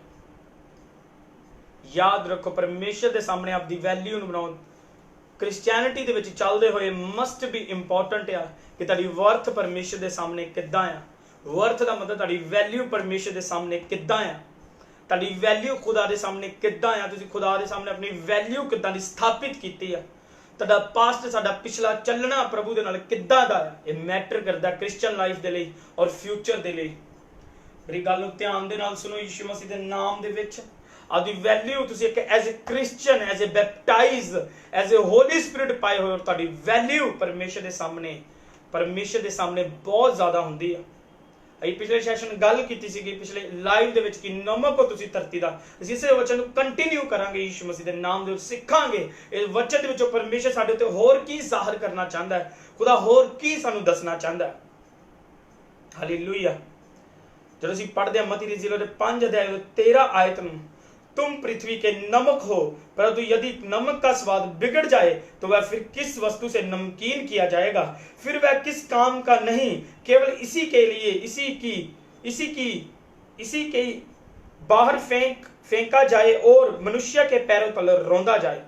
ਯਾਦ ਰੱਖੋ, ਪਰਮੇਸ਼ਰ ਦੇ ਸਾਹਮਣੇ ਆਪਦੀ ਵੈਲਿਊ ਨੂੰ ਬਣਾਓ। ਕ੍ਰਿਸਚੀਅਨਿਟੀ ਦੇ ਵਿੱਚ ਚੱਲਦੇ ਹੋਏ ਮਸਟ ਬੀ ਇੰਪੋਰਟੈਂਟ ਆ ਕਿ ਤੁਹਾਡੀ ਵਰਥ ਪਰਮੇਸ਼ਰ ਦੇ ਸਾਹਮਣੇ ਕਿੱਦਾਂ ਆ। ਵਰਥ ਦਾ ਮਤਲਬ ਤੁਹਾਡੀ ਵੈਲਿਊ ਪਰਮੇਸ਼ਰ ਦੇ ਸਾਹਮਣੇ ਕਿੱਦਾਂ ਆ, ਤੁਹਾਡੀ ਵੈਲਿਊ ਖੁਦਾ ਦੇ ਸਾਹਮਣੇ ਕਿੱਦਾਂ ਆ, ਤੁਸੀਂ ਖੁਦਾ ਦੇ ਸਾਹਮਣੇ ਆਪਣੀ ਵੈਲਿਊ ਕਿੱਦਾਂ ਦੀ ਸਥਾਪਿਤ ਕੀਤੀ ਆ, ਤੁਹਾਡਾ ਪਾਸਟ, ਸਾਡਾ ਪਿਛਲਾ ਚੱਲਣਾ ਪ੍ਰਭੂ ਦੇ ਨਾਲ ਕਿੱਦਾਂ ਦਾ ਆ। ਇਹ ਮੈਟਰ ਕਰਦਾ ਕ੍ਰਿਸਚੀਅਨ ਲਾਈਫ ਦੇ ਲਈ ਔਰ ਫਿਊਚਰ ਦੇ ਲਈ। ਮੇਰੀ ਗੱਲ ਨੂੰ ਧਿਆਨ ਦੇ ਨਾਲ ਸੁਣੋ। ਯਿਸੂ ਮਸੀਹ ਦੇ ਨਾਮ ਦੇ ਵਿੱਚ ਆਪਦੀ ਵੈਲਿਊ ਤੁਸੀਂ ਇੱਕ as a Christian, as a baptize, as a Holy Spirit ਪਾਏ ਹੋਏ, ਔਰ ਤੁਹਾਡੀ ਵੈਲਿਊ ਪਰਮੇਸ਼ਰ ਦੇ ਸਾਹਮਣੇ ਬਹੁਤ ਜ਼ਿਆਦਾ ਹੁੰਦੀ ਆ। ਅਸੀਂ ਪਿਛਲੇ ਸੈਸ਼ਨ ਗੱਲ ਕੀਤੀ ਸੀਗੀ, ਪਿਛਲੇ ਲਾਈਵ ਦੇ ਵਿੱਚ, ਕਿ ਨਮਕ ਹੋ ਤੁਸੀਂ ਧਰਤੀ ਦਾ। ਅਸੀਂ ਇਸੇ ਵਚਨ ਨੂੰ ਕੰਟੀਨਿਊ ਕਰਾਂਗੇ ਯਿਸੂ ਮਸੀਹ ਦੇ ਨਾਮ ਦੇ ਵਿੱਚ, ਸਿੱਖਾਂਗੇ ਇਸ ਵਚਨ ਦੇ ਵਿੱਚੋਂ ਪਰਮੇਸ਼ਰ ਸਾਡੇ ਉੱਤੇ ਹੋਰ ਕੀ ਜ਼ਾਹਰ ਕਰਨਾ ਚਾਹੁੰਦਾ ਹੈ, ਖੁਦਾ ਹੋਰ ਕੀ ਸਾਨੂੰ ਦੱਸਣਾ ਚਾਹੁੰਦਾ ਹੈ। ਹਾਲੇਲੂਇਆ। ਜਦੋਂ ਅਸੀਂ ਪੜ੍ਹਦੇ ਹਾਂ ਮਤੀ ਦੀ ਇੰਜੀਲ ਦੇ 5 ਅਧਿਆਇ 13 ਆਇਤ ਨੂੰ, तुम पृथ्वी के नमक हो, परंतु यदि नमक का स्वाद बिगड़ जाए तो वह फिर किस वस्तु से नमकीन किया जाएगा, फिर वह किस काम का नहीं, केवल इसी के लिए इसी के बाहर फेंका जाए और मनुष्य के पैरों तले रौंदा जाए।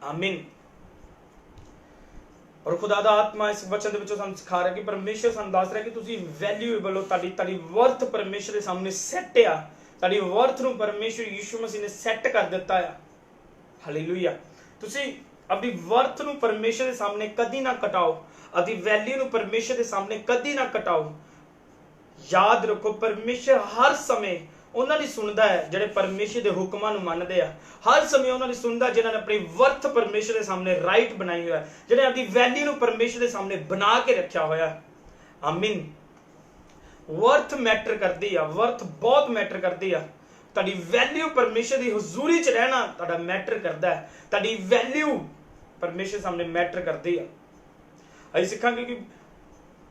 आमीन। और खुदा दा आत्मा इस वचन ਦੇ ਵਿੱਚੋਂ ਸਾਨੂੰ ਸਿਖਾ ਰਿਹਾ ਕਿ ਪਰਮੇਸ਼ਰ ਸਾਨੂੰ ਦੱਸ ਰਿਹਾ ਕਿ ਤੁਸੀਂ ਵੈਲਿਊਏਬਲ ਹੋ, ਤੁਹਾਡੀ ਵਰਥ ਪਰਮੇਸ਼ਰ ਦੇ ਸਾਹਮਣੇ ਸੈੱਟ ਆ, ਤੁਹਾਡੀ ਵਰਥ ਨੂੰ ਪਰਮੇਸ਼ਰ ਯਿਸੂ ਮਸੀਹ ਨੇ ਸੈੱਟ ਕਰ ਦਿੱਤਾ ਆ। ਹਾਲੇਲੂਇਆ। ਤੁਸੀਂ ਆਪਣੀ ਵਰਥ ਨੂੰ ਪਰਮੇਸ਼ਰ ਦੇ ਸਾਹਮਣੇ ਕਦੀ ਨਾ ਘਟਾਓ, ਆਪਣੀ ਵੈਲਿਊ ਨੂੰ ਪਰਮੇਸ਼ਰ ਦੇ ਸਾਹਮਣੇ ਕਦੀ ਨਾ ਘਟਾਓ। ਯਾਦ ਰੱਖੋ, ਪਰਮੇਸ਼ਰ ਹਰ ਸਮੇਂ ਉਹਨਾਂ ਦੀ ਸੁਣਦਾ ਹੈ ਜਿਹੜੇ ਪਰਮੇਸ਼ਰ ਦੇ ਹੁਕਮਾਂ ਨੂੰ ਮੰਨਦੇ ਆ। ਹਰ ਸਮੇਂ ਉਹਨਾਂ ਦੀ ਸੁਣਦਾ ਜਿਨ੍ਹਾਂ ਨੇ ਆਪਣੀ ਵਰਥ ਪਰਮੇਸ਼ਰ ਦੇ ਸਾਹਮਣੇ ਰਾਈਟ ਬਣਾਈ ਹੋਇਆ, ਜਿਹੜੇ ਆਪਣੀ ਵੈਲਿਊ ਨੂੰ ਪਰਮੇਸ਼ਰ ਦੇ ਸਾਹਮਣੇ ਬਣਾ ਕੇ ਰੱਖਿਆ ਹੋਇਆ। ਆਮੀਨ। ਵਰਥ ਮੈਟਰ ਕਰਦੀ ਆ, ਵਰਥ ਬਹੁਤ ਮੈਟਰ ਕਰਦੀ ਆ। ਤੁਹਾਡੀ ਵੈਲਿਊ ਪਰਮੇਸ਼ਰ ਦੀ ਹਜ਼ੂਰੀ 'ਚ ਰਹਿਣਾ ਤੁਹਾਡਾ ਮੈਟਰ ਕਰਦਾ ਹੈ, ਤੁਹਾਡੀ ਵੈਲਿਊ ਪਰਮੇਸ਼ਰ ਸਾਹਮਣੇ ਮੈਟਰ ਕਰਦੀ ਆ। ਅਸੀਂ ਸਿੱਖਾਂਗੇ ਕਿ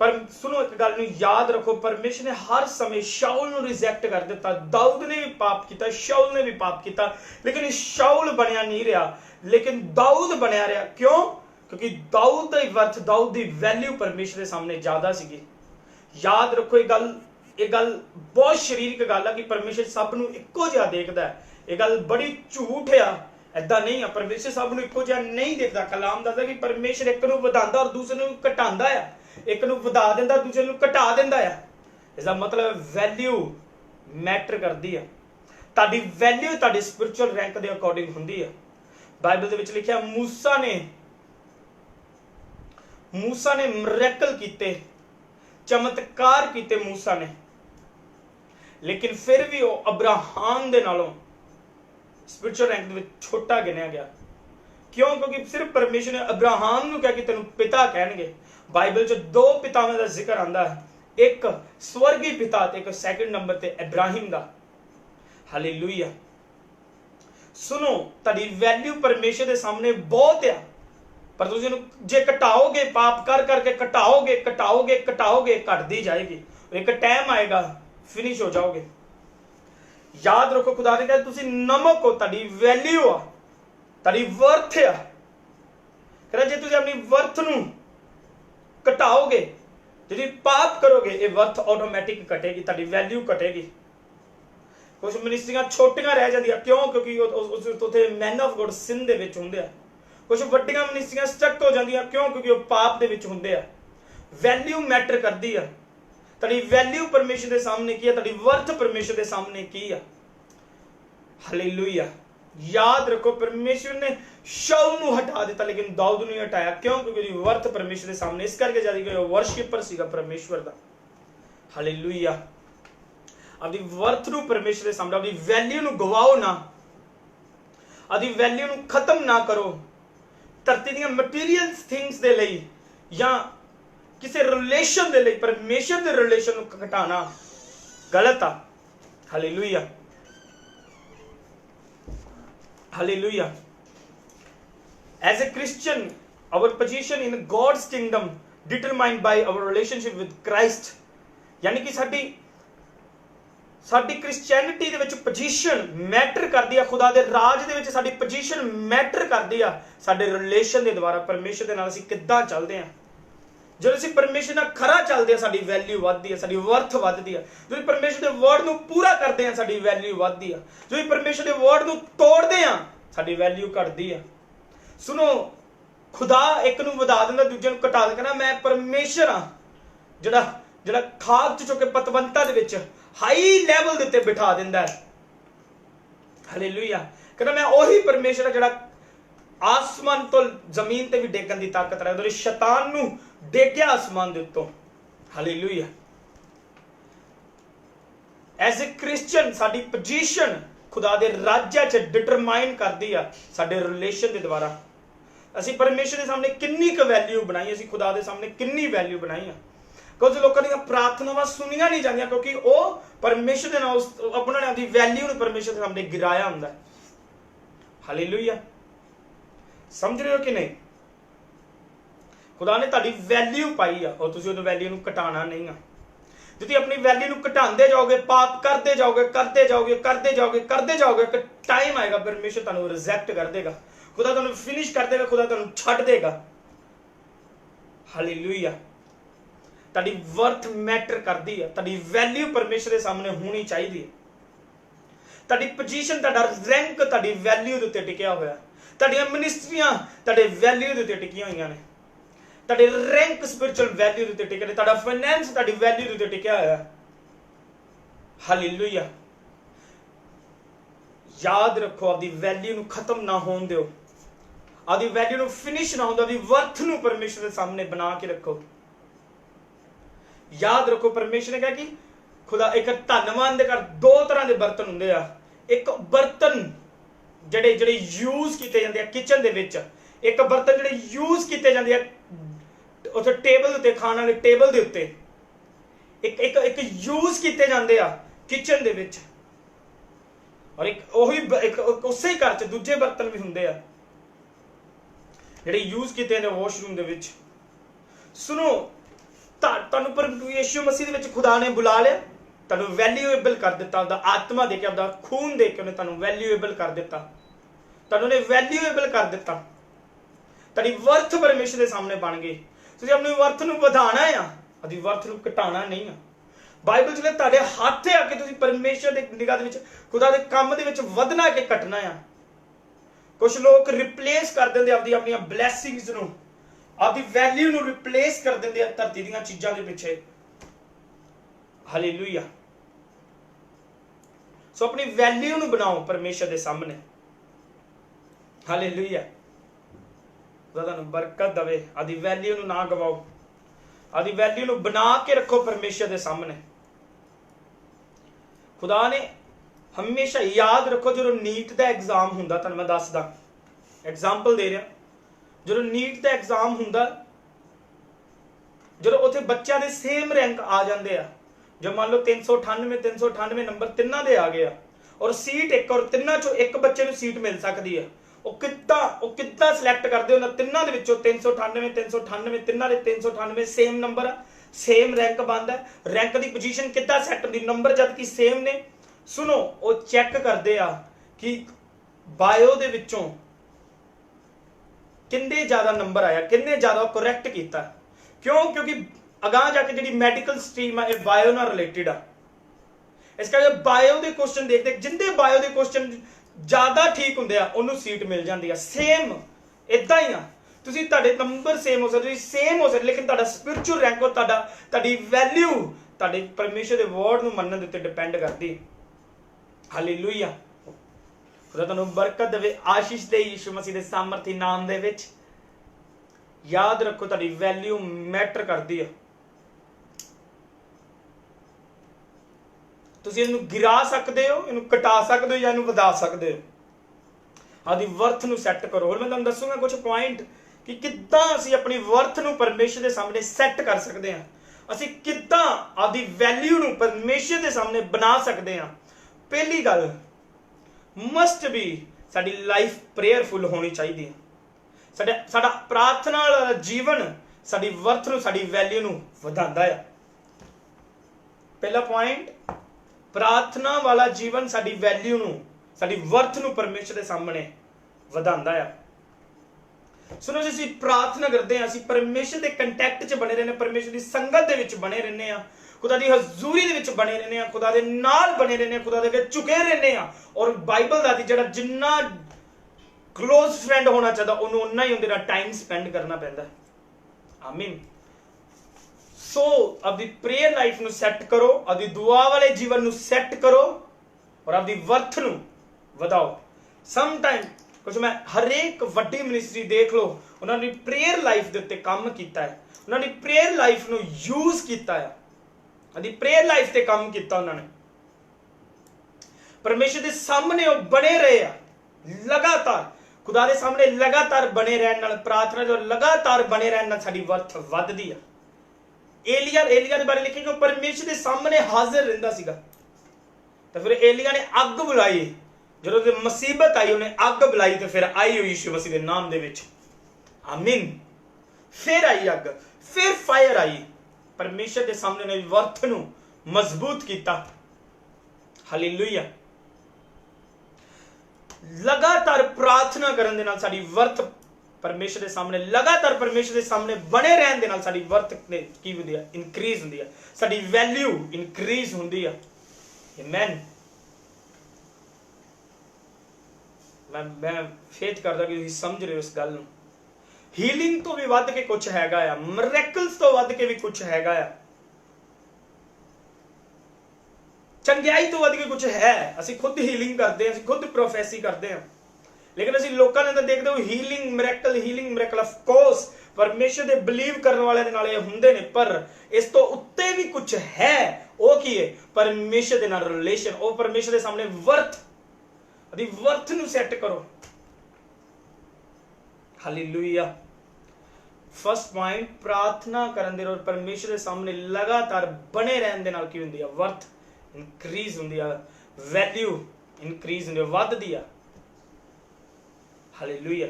ਪਰ ਸੁਣੋ, ਇੱਕ ਗੱਲ ਨੂੰ ਯਾਦ ਰੱਖੋ, ਪਰਮੇਸ਼ਰ ਨੇ ਹਰ ਸਮੇਂ ਸ਼ਾਉਲ ਨੂੰ ਰਿਜੈਕਟ ਕਰ ਦਿੱਤਾ। ਦਾਊਦ ਨੇ ਵੀ ਪਾਪ ਕੀਤਾ, ਸ਼ਾਉਲ ਨੇ ਵੀ ਪਾਪ ਕੀਤਾ, ਲੇਕਿਨ ਸ਼ਾਉਲ ਬਣਿਆ ਨਹੀਂ ਰਿਹਾ, ਲੇਕਿਨ ਦਾਊਦ ਬਣਿਆ ਰਿਹਾ। ਕਿਉਂ? ਕਿਉਂਕਿ ਦਾਊਦ ਦੀ ਵਰਥ, ਦਾਊਦ ਦੀ ਵੈਲਿਊ ਪਰਮੇਸ਼ਰ ਦੇ ਸਾਹਮਣੇ ਜ਼ਿਆਦਾ ਸੀਗੀ। ਯਾਦ ਰੱਖੋ, ਇਹ ਗੱਲ ਬਹੁਤ ਸਰੀਰਕ ਗੱਲ ਆ ਕਿ ਪਰਮੇਸ਼ਰ ਸਭ ਨੂੰ ਇੱਕੋ ਜਿਹਾ ਦੇਖਦਾ ਹੈ। ਇਹ ਗੱਲ ਬੜੀ ਝੂਠ ਆ, ਏਦਾਂ ਨਹੀਂ ਆ। ਪਰਮੇਸ਼ਰ ਸਭ ਨੂੰ ਇੱਕੋ ਜਿਹਾ ਨਹੀਂ ਦੇਖਦਾ। ਕਲਾਮ ਦੱਸਦਾ ਕਿ ਪਰਮੇਸ਼ਰ ਇੱਕ ਨੂੰ ਵਧਾਉਂਦਾ ਔਰ ਦੂਸਰੇ ਨੂੰ ਘਟਾਉਂਦਾ ਆ, ਇੱਕ ਨੂੰ ਵਧਾ ਦਿੰਦਾ, ਦੂਸਰੇ ਨੂੰ ਘਟਾ ਦਿੰਦਾ ਆ। ਇਸਦਾ ਮਤਲਬ ਵੈਲਿਊ ਮੈਟਰ ਕਰਦੀ ਆ। ਤੁਹਾਡੀ ਵੈਲਿਊ ਤੁਹਾਡੇ ਸਪਿਰਚੁਅਲ ਰੈਂਕ ਦੇ ਅਕੋਰਡਿੰਗ ਹੁੰਦੀ ਆ। ਬਾਈਬਲ ਦੇ ਵਿੱਚ ਲਿਖਿਆ, मूसा ने मिरेकल कीते, चमत्कार कीते मूसा ने, लेकिन फिर भी वो अब्राहम दे नालों स्पिरिचुअल रैंक में छोटा गिनिया गया। क्यों? क्योंकि सिर्फ परमेश्वर ने अब्राहम नूं कहा कि तेनों पिता कहणगे। बाइबल च दो पितावां दा जिक्र आंदा है, एक स्वर्गी पिता ते एक सैकंड नंबर ते इब्राहिम दा। हालेलुया। सुनो, तुहाडी वैल्यू परमेश्वर दे सामने बहुत है, पर तुसीं इहनूं जे घटाओगे, पाप कर करके घटाओगे घटाओगे घटाओगे, घटदी जाएगी, और एक टाइम आएगा फिनिश हो जाओगे। याद रखो, खुदा ने कहा तुसीं नमक हो, तुहाडी वैल्यू आ, तुहाडी वर्थ आ। कहना जे तुसीं अपनी वर्थ नूं घटाओगे, जे पाप करोगे, ये वर्थ ऑटोमैटिक घटेगी, तुहाडी वैल्यू घटेगी। कुछ मिनिस्ट्रियां छोटियां रह जांदियां, क्यों? क्योंकि उत्थे मैन ऑफ गॉड सिन दे विच हुंदे आ। कुछ वड्डियां मिनिस्ट्रियां स्टक हो जांदियां, क्यों? क्योंकि वो पाप दे विच हुंदे आ। वैल्यू मैटर करदी आ। तुहाडी वैल्यू परमेश्वर दे सामने की है, तुहाडी वर्थ परमेश्वर दे सामने की है। हालेलुया। याद रखो, परमेश्वर ने शाऊल नूं हटा दिता, लेकिन दाऊद नूं हटाया। क्यों? क्योंकि उसदी वर्थ परमेश्वर दे सामने इस करके जादी कि वर्शिपर सीगा परमेश्वर दा। हालेलुया। अपनी वर्थ नूं परमेश्वर दे सामने, अपनी वैल्यू नूं गवाओ ना, अपनी वैल्यू नूं खत्म ना करो धरती दीयां मटीरियल थिंग्स दे लई या किसी रिलेशन दे लई। परमेश्वर दे रिलेशन नूं घटाना गलत आ। Hallelujah. Hallelujah. As a Christian, our position in God's kingdom determined by our relationship with Christ। यानी कि साडी क्रिश्चियनिटी दे विच पोजीशन मैटर करदी आ, खुदा दे राज दे विच साडी पोजीशन मैटर करदी आ साडे रिलेशन दे द्वारा परमेश्वर दे नाल असीं किद्दां चलदे आ। जो असीं परमेश्वर नाल खरा चलदे आ, साडी वैल्यू वधदी है, साडी वर्थ वधदी है। जो परमेश्वर दे वर्ड नूं पूरा करदे आ, साडी वैल्यू वधदी है। जो परमेश्वर दे वर्ड नूं तोड़दे आ, साडी वैल्यू घटदी है। सुनो, खुदा एक नूं वधा दिंदा, दूजे नूं घटा दिंदा। कहना मैं परमेश्वर हां ਜਿਹੜਾ ਖਾਕ ਚ ਚੁੱਕ ਕੇ ਪਤਵੰਤਾ ਦੇ ਵਿੱਚ ਹਾਈ ਲੈਵਲ ਦੇ ਉੱਤੇ ਬਿਠਾ ਦਿੰਦਾ ਹੈ। ਹਾਲੇਲੂਇਆ। ਕਹਿੰਦਾ ਮੈਂ ਉਹੀ ਪਰਮੇਸ਼ਰ ਆ ਜਿਹੜਾ ਆਸਮਾਨ ਤੋਂ ਜ਼ਮੀਨ ਤੇ ਵੀ ਡੇਗਣ ਦੀ ਤਾਕਤ ਰੱਖਦਾ। ਉਹਨੇ ਸ਼ੈਤਾਨ ਨੂੰ ਡੇਗਿਆ ਆਸਮਾਨ ਦੇ ਉੱਤੋਂ। ਹਾਲੇਲੂਇਆ। ਐਜ਼ ਅ ਕ੍ਰਿਸਚੀਅਨ ਸਾਡੀ ਪੋਜੀਸ਼ਨ ਖੁਦਾ ਦੇ ਰਾਜ 'ਚ ਡਿਟਰਮਾਈਨ ਕਰਦੀ ਆ ਸਾਡੇ ਰਿਲੇਸ਼ਨ ਦੇ ਦੁਆਰਾ। ਅਸੀਂ ਪਰਮੇਸ਼ਰ ਦੇ ਸਾਹਮਣੇ ਕਿੰਨੀ ਕੁ ਵੈਲਿਊ ਬਣਾਈ, ਅਸੀਂ ਖੁਦਾ ਦੇ ਸਾਹਮਣੇ ਕਿੰਨੀ ਵੈਲਿਊ ਬਣਾਈ ਆ। ਕੁਝ ਲੋਕਾਂ ਦੀਆਂ ਪ੍ਰਾਰਥਨਾਵਾਂ ਸੁਣੀਆਂ ਨਹੀਂ ਜਾਂਦੀਆਂ ਕਿਉਂਕਿ ਉਹ ਪਰਮੇਸ਼ਰ ਦੇ ਨਾਲ ਉਹਨਾਂ ਨੇ ਆਪਣੀ ਵੈਲਿਊ ਨੂੰ ਪਰਮੇਸ਼ਰ ਦੇ ਸਾਹਮਣੇ ਗਿਰਾਇਆ ਹੁੰਦਾ। ਹਾਲੇਲੂਇਆ। ਸਮਝ ਰਹੇ ਹੋ ਕਿ ਨਹੀਂ? ਖੁਦਾ ਨੇ ਤੁਹਾਡੀ ਵੈਲਿਊ ਪਾਈ ਆ ਔਰ ਤੁਸੀਂ ਉਹ ਵੈਲਿਊ ਨੂੰ ਘਟਾਉਣਾ ਨਹੀਂ ਆ। ਜੇ ਤੁਸੀਂ ਆਪਣੀ ਵੈਲਿਊ ਨੂੰ ਘਟਾਉਂਦੇ ਜਾਓਗੇ, ਪਾਪ ਕਰਦੇ ਜਾਓਗੇ ਕਰਦੇ ਜਾਓਗੇ ਕਰਦੇ ਜਾਓਗੇ ਕਰਦੇ ਜਾਓਗੇ, ਇੱਕ ਟਾਈਮ ਆਏਗਾ ਪਰਮੇਸ਼ਰ ਤੁਹਾਨੂੰ ਰਿਜੈਕਟ ਕਰ ਦੇਗਾ, ਖੁਦਾ ਤੁਹਾਨੂੰ ਫਿਨਿਸ਼ ਕਰ ਦੇਗਾ, ਖੁਦਾ ਤੁਹਾਨੂੰ ਛੱਡ ਦੇਗਾ। ਹਾਲੇਲੂਇਆ। ਤੁਹਾਡੀ ਵਰਥ ਮੈਟਰ ਕਰਦੀ ਹੈ, ਤੁਹਾਡੀ ਵੈਲਿਊ ਪਰਮੇਸ਼ਰ ਦੇ ਸਾਹਮਣੇ ਹੋਣੀ ਚਾਹੀਦੀ ਹੈ। ਤੁਹਾਡੀ ਪੋਜੀਸ਼ਨ, ਤੁਹਾਡਾ ਰੈਂਕ ਤੁਹਾਡੀ ਵੈਲਿਊ ਦੇ ਉੱਤੇ ਟਿਕਿਆ ਹੋਇਆ। ਤੁਹਾਡੀਆਂ ਮਿਨਿਸਟਰੀਆਂ ਤੁਹਾਡੇ ਵੈਲਿਊ ਦੇ ਉੱਤੇ ਟਿਕੀਆਂ ਹੋਈਆਂ ਨੇ। ਤੁਹਾਡੇ ਰੈਂਕ ਸਪਿਰਚੁਅਲ ਵੈਲਿਊ ਦੇ ਉੱਤੇ ਟਿਕਿਆ ਨੇ। ਤੁਹਾਡਾ ਫਾਈਨੈਂਸ ਤੁਹਾਡੀ ਵੈਲਿਊ ਦੇ ਉੱਤੇ ਟਿਕਿਆ ਹੋਇਆ। ਹਾਲੇਲੂਇਆ। ਯਾਦ ਰੱਖੋ, ਆਪਦੀ ਵੈਲਿਊ ਨੂੰ ਖਤਮ ਨਾ ਹੋਣ ਦਿਓ, ਆਪਦੀ ਵੈਲਿਊ ਨੂੰ ਫਿਨਿਸ਼ ਨਾ ਹੁੰਦਾ, ਆਪਦੀ ਵਰਥ ਨੂੰ ਪਰਮੇਸ਼ਰ ਦੇ ਸਾਹਮਣੇ ਬਣਾ ਕੇ ਰੱਖੋ। याद रखो, परमेश्वर ने कहा कि खुदा एक धनवान दे घर दो तरह के बर्तन हुंदे आ। एक बर्तन जिहड़े जिहड़े यूज कीते जांदे आ किचन दे विच, एक बर्तन जिहड़े यूज कीते जांदे आ उत्थे टेबल उत्ते खाण वाले टेबल दे उत्ते, एक एक एक यूज कीते जांदे आ किचन दे विच, और एक ओही एक उसे घर च दूजे बर्तन भी हुंदे आ जिहड़े यूज कीते जांदे वॉशरूम दे विच। सुनो, ਤੁਹਾਨੂੰ ਪ੍ਰਭੂ ਯਿਸੂ ਮਸੀਹ ਦੇ ਵਿੱਚ ਖੁਦਾ ਨੇ ਬੁਲਾ ਲਿਆ, ਤੁਹਾਨੂੰ ਵੈਲਿਊਏਬਲ ਕਰ ਦਿੱਤਾ, ਆਪਦਾ ਆਤਮਾ ਦੇ ਕੇ, ਆਪਦਾ ਖੂਨ ਦੇ ਕੇ ਉਹਨੇ ਤੁਹਾਨੂੰ ਵੈਲਿਊਏਬਲ ਕਰ ਦਿੱਤਾ, ਤੁਹਾਨੂੰ ਉਹਨੇ ਵੈਲਿਊਏਬਲ ਕਰ ਦਿੱਤਾ। ਤੁਹਾਡੀ ਵਰਥ ਪਰਮੇਸ਼ਰ ਦੇ ਸਾਹਮਣੇ ਬਣ ਗਈ। ਤੁਸੀਂ ਆਪਣੀ ਵਰਥ ਨੂੰ ਵਧਾਉਣਾ ਆ, ਆਪਣੀ ਵਰਥ ਨੂੰ ਘਟਾਉਣਾ ਨਹੀਂ ਆ। ਬਾਈਬਲ 'ਚ ਤੁਹਾਡੇ ਹੱਥ ਆ ਕਿ ਤੁਸੀਂ ਪਰਮੇਸ਼ਰ ਦੀ ਨਿਗਾਹ ਦੇ ਵਿੱਚ, ਖੁਦਾ ਦੇ ਕੰਮ ਦੇ ਵਿੱਚ ਵਧਣਾ ਕਿ ਘਟਣਾ ਆ। ਕੁਝ ਲੋਕ ਰਿਪਲੇਸ ਕਰ ਦਿੰਦੇ ਆਪਣੀਆਂ ਬਲੈਸਿੰਗਸ ਨੂੰ, ਆਪਦੀ ਵੈਲਿਊ ਨੂੰ ਰਿਪਲੇਸ ਕਰ ਦਿੰਦੇ ਆ ਧਰਤੀ ਦੀਆਂ ਚੀਜ਼ਾਂ ਦੇ ਪਿੱਛੇ। ਹਾਲੇਲੂਇਆ। ਸੋ ਆਪਣੀ ਵੈਲਿਊ ਨੂੰ ਬਣਾਓ ਪਰਮੇਸ਼ਰ ਦੇ ਸਾਹਮਣੇ। ਹਾਲੇਲੂਇਆ। खुदा तुहानूं बरकत देवे। आदी वैल्यू नूं ना गवाओ, आदी वैल्यू नूं बना के रखो परमेश्वर के सामने। खुदा ने हमेशा याद रखो, जो नीट का एग्जाम हुंदा, तुहानूं मैं दसदा एग्जाम्पल दे रहा, जो नीट का एग्जाम हुंदा, जो उत्थे बच्चों के सेम रैंक आ जाते हैं, जो मान लो 398 नंबर तिन्ना दे आ गया और सीट एक और तिन्ना चो एक बच्चे को सीट मिल सकती है, वो कितना सिलेक्ट करते हो तिन्ना दे विचों 398 तिन्ना दे 398 सेम नंबर है, सेम रैंक बनता है, रैंक की पोजीशन कितना सैट होती, नंबर जबकि सेम ने। सुनो, वो चैक करते आ कि बायो दे विचों किन्ने ज्यादा नंबर आया, किन्ने ज्यादा करैक्ट किया। क्यों? क्योंकि अगां जाके जी मैडिकल स्ट्रीम है बायो नाल रिलेटेड आ, इस करके बायो के क्वेश्चन देखते, जिंदे बायो के क्वेश्चन ज्यादा ठीक होंगे उन्होंने सीट मिल जाती है। सेम इदा ही आ, तुसीं तुहाडे नंबर सेम हो सकते, सेम हो सकते, लेकिन तुहाडा स्पिरिचुअल रैंक और तुहाडी वैल्यू तुहाडे परमेश्वर के वर्ड नूं मनण दे उत्ते डिपेंड करदी। हालेलुया। खुदा तुहानूं बरकत देवे, आशीष दे यीशु मसीह के सामर्थी नाम दे विच। याद रखो, तुहाडी वैल्यू मैटर करदी है। तुसीं इहनूं गिरा सकते हो, इहनूं घटा सकते हो या इहनूं वधा सकते हो। आदि वर्थ नूं सैट करो। और मैं तुहानूं दसूंगा कुछ पॉइंट कि किद्दां असीं अपनी वर्थ नूं परमेश्वर के सामने सैट कर सकते हैं, असीं किद्दां आदि वैल्यू नूं परमेश्वर के सामने बना सकते हैं। पहली गल, must be sari life prayerful होनी चाहिए। साडा प्रार्थना वाला जीवन साडी वर्थ नूं, साडी वैल्यू नूं वधांदा है। पहला पॉइंट, प्रार्थना वाला जीवन साडी वैल्यू नूं, साडी वर्थ नूं परमेश्वर के सामने वधांदा है। सुनो, जी प्रार्थना करते हैं, असीं परमेश्वर के कंटैक्ट च बने रहने, परमेश्वर की संगत दे विच बने रहने आ, खुदा की हजूरी दे विच बने रहने आ, खुदा दे नाल बने रहने आ, खुदा दे अगे झुके रहने आ। और बाइबल दा जिहड़ा जिन्ना क्लोज फ्रेंड होना चाहिए उन्होंने उन्ना ही उनके नाल टाइम स्पेंड करना पैंदा है। आमीन। सो अपनी प्रेयर लाइफ नूं सैट करो, अपनी दुआ वाले जीवन नूं सैट करो और अपनी वर्थ नूं वधाओ। सम टाइम कुछ मैं हरेक वड्डी मिनिस्ट्री देख लो, उन्होंने प्रेयर लाइफ के उत्ते काम किया है, उन्होंने प्रेयर लाइफ नूं यूज किया है, अपनी प्रेयर लाइफ ते काम किया उन्होंने। परमेश्वर के सामने वो बने रहे आ, लगातार खुदा के सामने लगातार बने रहने नाल, प्रार्थना जो लगातार बने रहने नाल साडी वर्थ वधदी है। एलिया के बारे लिखे कि परमेश्वर के सामने हाजिर रहिंदा सीगा, तो फिर एलिया ने अग बुलाई, जो मुसीबत आई उन्हें अग बुलाई, तो फिर आई हुई यीशु मसीह के नाम दे विच। आमीन। फिर आई अग, फिर फायर आई, परमेश्वर के सामने ने वर्थ नूं मजबूत किया। हालेलुया। लगातार प्रार्थना करन दे नाल साडी वर्थ परमेश्वर के सामने, लगातार परमेश्वर के सामने बने रहने दे नाल साडी वर्थ की हुंदी है, इनक्रीज हुंदी है, साडी वैल्यू इनक्रीज हुंदी है। आमीन। मैं फेथ करदा कि तुसीं समझ रहे हो इस गल नूं। हीलिंग तो भी वध के कुछ हैगा आ, मिरेकल्स तो वध के भी कुछ हैगा आ, चंगियाई तो वध के कुछ है। असीं खुद हीलिंग करते हैं, असीं खुद प्रोफेसी करते हैं, लेकिन असीं लोकां ने तो देखदे हो हीलिंग मिरेकल ऑफ कोर्स परमेश्वर दे बिलीव करने वाले दे नाल ये हुंदे ने, पर इस तो उत्ते भी कुछ है। वो की है? परमेश्वर दे नाल रिलेशन। वो परमेश्वर दे सामने वर्थ नूं सैट करो। हालेलुया। फर्स्ट पॉइंट, प्रार्थना करन दे और परमेश्वर के सामने लगातार बने रहने दे नाल की हुंदी है? वर्थ इनक्रीज हुंदी है, वैल्यू इनक्रीज हुंदी है, वधदी है। हालेलुया।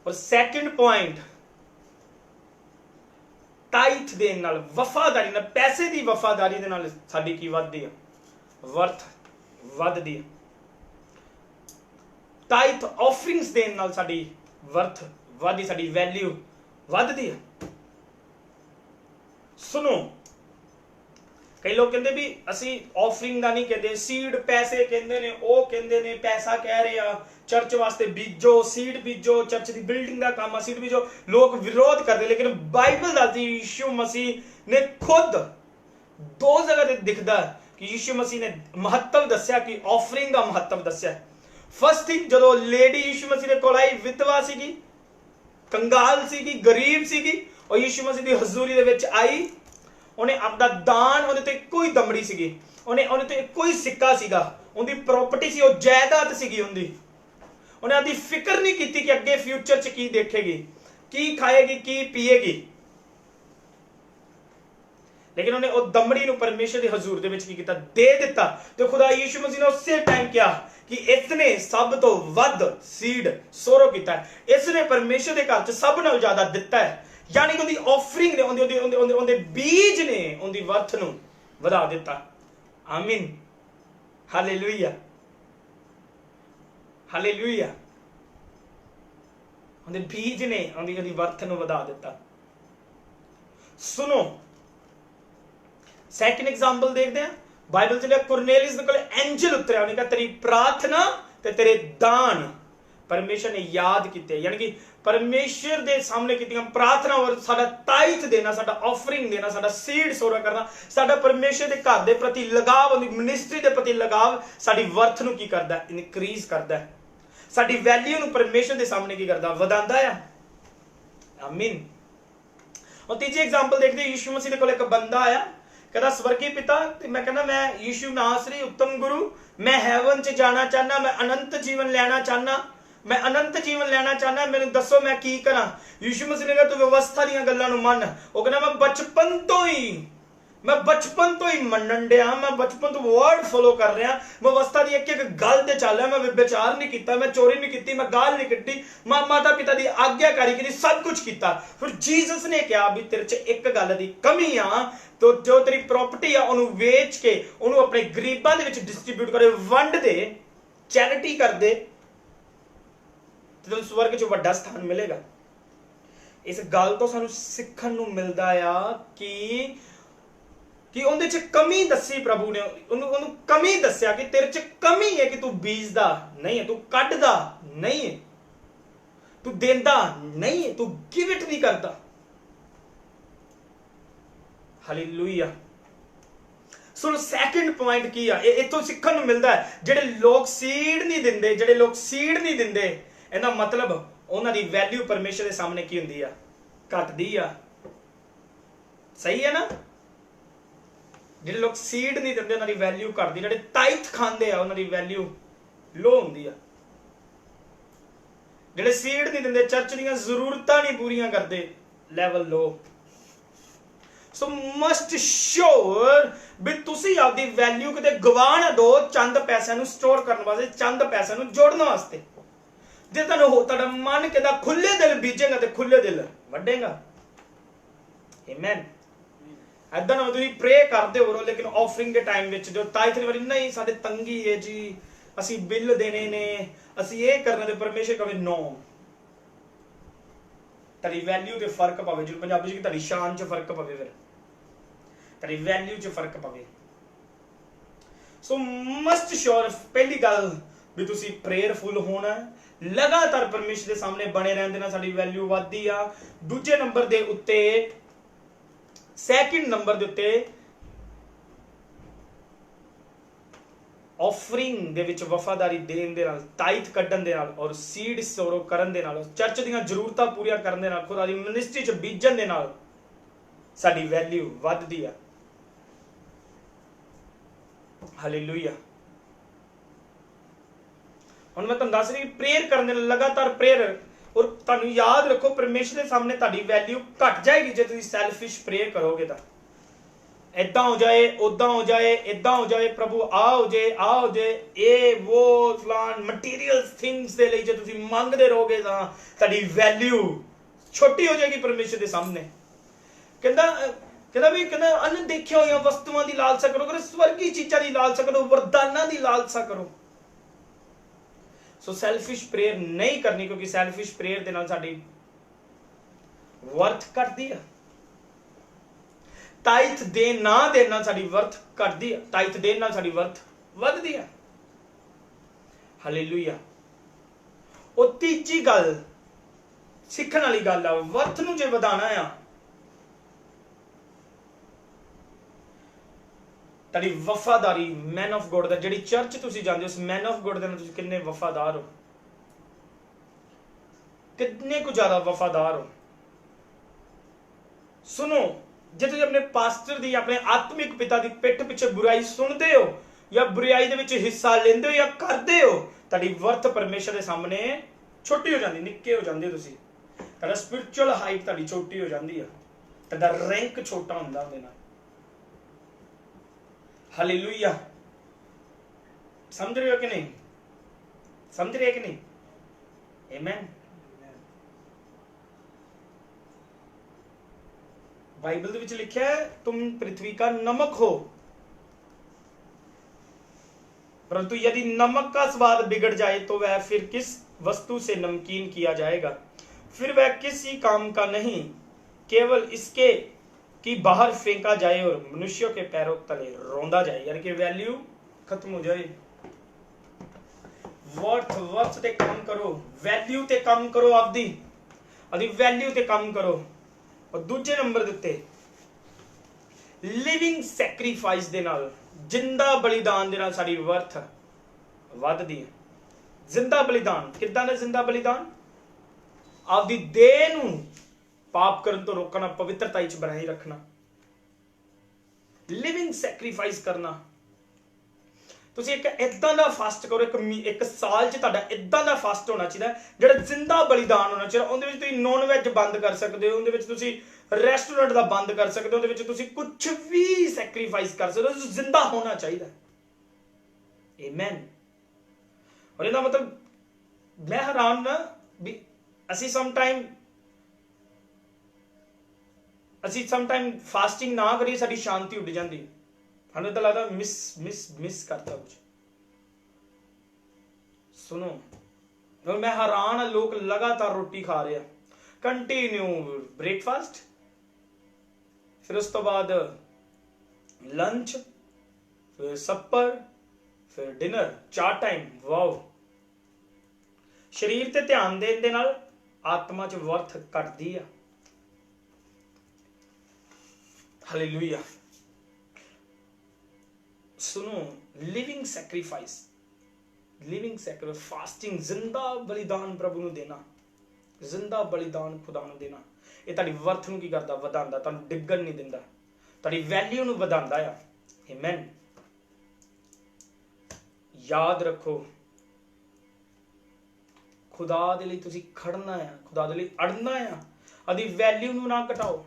और सेकंड पॉइंट, टाइथ देन नाल, वफादारी नाल, पैसे दी वफादारी दे नाल साडी की वधदी है? वर्थ वधदी है। टाइथ ऑफरिंग्स देन नाल साडी वर्थ वधदी, साडी वैल्यू वधदी है। सुनो, कई लोग कहते भी असी ऑफरिंग का नहीं कहते, सीड पैसे कहते ने, वो कहते ने पैसा कह रहे हैं चर्च वास्ते बीजो, सीड बीजो, चर्च की बिल्डिंग का काम, सीड बीजो। लोग विरोध करते, लेकिन बाइबल दसदी यीशु मसीह ने खुद दो जगह दिखता है कि यीशु मसीह ने महत्व दस्या कि ऑफरिंग का महत्व दस्या। फर्स्ट थिंग जो लेडी यीशु मसीह के कोल आई विधवा सीगी, कंगाल सीगी, गरीब सीगी, और यीशु मसीह की हजूरी दे विच आई। उन्हें अपना दान, उन्हें तो इक्को ही दमड़ी सीगी, उन्हें तो इक्को ही सिक्का सीगा, उनकी प्रॉपर्टी सी, जायदाद सीगी उनकी। उन्हें आदि फिक्र नहीं की कि अगे फ्यूचर च की देखेगी, की खाएगी, की पीएगी, लेकिन उन्हें उस दमड़ी नूं परमेश्वर की हजूर दे विच की कीता, दे दिता। तो खुदा यीशु मसीह ने उस टाइम कहा कि इसने सब तो वध सीड सोरो कीता है, इसने परमेश्वर के घर च सब नाल ज्यादा दिता है। यानी कि उनकी ऑफरिंग ने, उनके बीज ने उनकी वर्थ नूं वधा दिता। आमीन, हालेलुया, हालेलुया। उनके बीज ने उनकी वर्थ नूं वधा दिता। सुनो, सैकंड एग्जाम्पल देखते हैं। बाइबल च कुरनेलियस दे कोल एंजल उतरिया, उन्हें कहा तेरी प्रार्थना ते तेरे दान परमेश्वर ने याद किए। यानी कि परमेश्वर के सामने की प्रार्थना और साडा ताइथ देना, साडा ऑफरिंग देना, साडा सीड सोरा करना, साडा परमेश्वर के घर के प्रति लगाव, मिनिस्ट्री के प्रति लगाव साडी वर्थ नूं की करदा है, इनक्रीज करदा है, साडी वैल्यू नूं परमेश्वर के सामने की करदा, वधांदा है। आमीन। और तीजी एग्जाम्पल देखते, यीशु मसीह के कोल एक बंदा आया, कहता स्वर्गीय पिता, मैं कहना मैं यीशु नासरी उत्तम गुरु, मैं हेवन च जाना चाहना, मैं अनंत जीवन लेना चाहना, मैं अनंत जीवन लेना चाहना, मैंने दसो मैं की करा। यीशु मसीह ने कहा तू व्यवस्था दी गल्लां नूं मन। वो कहना मैं बचपन तो ही मनन दिया, मैं बचपन तो वर्ड फॉलो कर रहा, व्यवस्था दी एक एक गल ते चल रहा, मैं व्यभिचार नहीं किया, मैं चोरी नहीं की, मैं गाल नहीं कट्टी, माता पिता की आज्ञाकारी की, सब कुछ किया। फिर जीसस ने कहा भी तेरे च एक गल दी कमी आ, तो जो तेरी प्रॉपर्टी आ उन्होंने वेच के उन्होंने अपने गरीबां दे विच डिस्ट्रीब्यूट करे, वंड दे, चैरिटी कर दे, तो स्वर्ग च वड्डा स्थान मिलेगा। इस गल तो सानू सीखण नूं मिलदा आ कि उहदे च कमी दसी, प्रभु ने उन्होंने कमी दस्या कि तेरे च कमी है कि तू बीजदा नहीं है, तू कड्डदा नहीं है, तू देंदा नहीं है, तू गिव इट नहीं करता। हालेलुया। सो सैकंड पॉइंट की है, इथों सीखण नूं मिलदा है जिहड़े लोग सीड नहीं दिंदे, इहदा मतलब उन्हां दी वैल्यू परमेश्वर के सामने की हुंदी आ, घटदी आ। सही है ना? जिहड़े लोग सीड नहीं दिंदे उन्हां दी वैल्यू घटदी, जिहड़े ताइथ खांदे आ उन्हां दी वैल्यू लो हुंदी आ। जिहड़े सीड नहीं दिंदे, चर्च दीयां जरूरतां नहीं पूरीआं करदे, लैवल लो। सो मस्ट श्योर भी तुसी आपदी वैल्यू किते गवा ना दो चंद पैसों नूं स्टोर करने वास्ते, चंद पैसों नूं जोड़ने वास्ते। जे तुहाडा मन कहता खुले दिल बीजेगा तो खुले दिल वड्डेगा। आमीन। ऐदा ना तुसीं प्रे करदे हो लेकिन ऑफरिंग के टाइम विच जो ताइथ वाली नहीं, साडे तंगी है जी, असीं बिल देने ने, असीं ये करने दे, परमेश्वर कहे नो। तेरी वैल्यू ते फर्क पवे, जो पंजाबी च तेरी शान च फर्क पवे, फिर तेरी वैल्यू च फर्क पवे। सो मस्ट श्योर, पहली गल भी तुसीं प्रेयरफुल होना, लगातार परमेश्वर के सामने बने रहंदे ना साडी वैल्यू वधदी आ। दूजे नंबर दे उत्ते, सैकंड नंबर दे उत्ते ऑफरिंग दे विच वफादारी देण दे नाल, ताइथ कड्डण दे नाल और सीड सोरो करन दे नाल, चर्च दीयां जरूरतां पूरीआं करन दे नाल, खुदा दी मिनिस्ट्री च बीजण दे नाल साडी वैल्यू वधदी आ। हालेलुया। हुण मैं तुहानूं दस रही प्रेयर करने, लगातार प्रेयर, और तुहानूं याद रखो परमेश्वर के सामने तुहाडी वैल्यू घट जाएगी जे तुसीं सैल्फिश प्रेयर करोगे तां। इदां हो जाए, उदां हो जाए, इदां हो जाए, प्रभु आ हो जाए, ये वो फलान मटीरियल थिंग्स दे लई जे तुसीं मंगदे रहोगे तां तुहाडी वैल्यू छोटी हो जाएगी परमेश्वर के सामने। कहंदा भी अनदेखिया होईयां वस्तुआं दी लालसा करो, स्वर्गी चीज़ां दी लालसा करो, वरदानां दी लालसा करो। सो सैल्फिश प्रेयर नहीं करनी, क्योंकि सैल्फिश प्रेयर दे नाल साडी वर्थ घटदी है। ताइथ दे ना देण नाल साडी वर्थ घटदी है, ताइथ देण नाल साडी वर्थ वधदी है। हालेलुया। और तीजी गल सीखण वाली गल आ, वर्थ नूं जे वधाना आ ਤੁਹਾਡੀ ਵਫਾਦਾਰੀ ਮੈਨ ਆਫ ਗੋਡ ਦਾ, ਜਿਹੜੀ ਚਰਚ ਤੁਸੀਂ ਜਾਂਦੇ ਹੋ ਉਸ ਮੈਨ ਆਫ ਗੋਡ ਦੇ ਨਾਲ ਤੁਸੀਂ ਕਿੰਨੇ ਵਫਾਦਾਰ ਹੋ, कितने को ज्यादा वफादार हो। सुनो, जे तुसीं अपने पास्टर दी, अपने आत्मिक पिता दी पिठ पिछे बुराई सुनते हो या बुराई दे विच हिस्सा लेंदे हो या करदे हो, तुहाडी वर्थ परमेश्वर दे सामने छोटी हो जाती, निक्के हो जाते हो तुसीं, तुहाडा स्पिरिचुअल हाइट तुहाडी छोटी हो जाती है, तुहाडा रैंक छोटा हुंदा उहदे नाल। हालेलुया, समझ रहे हो कि नहीं, समझ रहे हो कि नहीं? आमीन। बाइबल दे विच लिखा है तुम पृथ्वी का नमक हो, परंतु यदि नमक का स्वाद बिगड़ जाए तो वह फिर किस वस्तु से नमकीन किया जाएगा, फिर वह किसी काम का नहीं, केवल इसके कि बाहर फेंका जाए और मनुष्यों के पैरों तले रौंदा जाए। यानी कि वैल्यू खत्म हो जाए। वर्थ ते काम करो, वैल्यू ते काम करो, आपदी वैल्यू ते काम करो। और दूजे नंबर ਦੇ ਉੱਤੇ ਲਿਵਿੰਗ ਸੈਕਰੀਫਾਈਸ ਦੇ ਨਾਲ, ਜਿੰਦਾ ਬਲੀਦਾਨ ਦੇ ਨਾਲ ਸਾਡੀ ਵਰਥ ਵੱਧਦੀ ਹੈ। ਜਿੰਦਾ ਬਲੀਦਾਨ ਕਿੱਦਾਂ ਦਾ? ਜਿੰਦਾ ਬਲੀਦਾਨ ਆਪਦੀ ਦੇਹ ਨੂੰ ਪਾਪ ਕਰਨ ਤੋਂ ਰੋਕਣਾ, ਪਵਿੱਤਰਤਾ ਵਿੱਚ ਬਣਾਈ ਰੱਖਣਾ, ਲਿਵਿੰਗ ਸੈਕਰੀਫਾਈਸ ਕਰਨਾ। ਤੁਸੀਂ ਇੱਕ ਇਦਾਂ ਦਾ ਫਾਸਟ ਕਰੋ, ਇੱਕ ਸਾਲ 'ਚ ਤੁਹਾਡਾ ਇਦਾਂ ਦਾ ਫਾਸਟ ਹੋਣਾ ਚਾਹੀਦਾ ਜਿਹੜਾ ਜਿੰਦਾ ਬਲੀਦਾਨ ਹੋਣਾ ਚਾਹੀਦਾ। ਉਹਦੇ ਵਿੱਚ ਤੁਸੀਂ ਨੌਨ ਵੈਜ ਬੰਦ ਕਰ ਸਕਦੇ ਹੋ, ਉਹਦੇ ਵਿੱਚ ਤੁਸੀਂ ਰੈਸਟੋਰੈਂਟ ਦਾ ਬੰਦ ਕਰ ਸਕਦੇ ਹੋ, ਉਹਦੇ ਵਿੱਚ ਤੁਸੀਂ ਕੁਝ ਵੀ ਸੈਕਰੀਫਾਈਸ ਕਰ ਸਕਦੇ ਹੋ, ਜਿੰਦਾ ਹੋਣਾ ਚਾਹੀਦਾ। ਆਮੀਨ। ਔਰ ਇਹਦਾ ਮਤਲਬ ਮੈਂ ਹੈਰਾਨ ਨਾ ਵੀ ਅਸੀਂ ਸਮਟਾਈਮ ਫਾਸਟਿੰਗ ਨਾ ਕਰੀਏ, ਸਾਡੀ ਸ਼ਾਂਤੀ ਉੱਡ ਜਾਂਦੀ। हमें तो लगता मिस करता कुछ। सुनो, मैं हैरान, लोग लगातार रोटी खा रहे हैं, कंटिन्यू ब्रेकफास्ट, फिर उस तो बाद लंच, फिर सपर, फिर डिनर, 4 टाइम। वाओ, शरीर ते ध्यान देण दे नाल आत्मा च वर्थ घटदी है। हालेलुया। सुनो, लिविंग सैक्रीफाइस, फास्टिंग, जिंदा बलिदान प्रभु नूं देना, जिंदा बलिदान खुदा नूं देना, ये तुहाडी वर्थ नूं की करदा? वधांदा, तुहानूं डिग्गण नहीं दिंदा, तुहाडी वैल्यू नूं वधांदा आ। आमीन। याद रखो, खुदा दे लई तुसीं खड़ना है, खुदा दे लई अड़ना है, आदी वैल्यू नूं ना घटाओ।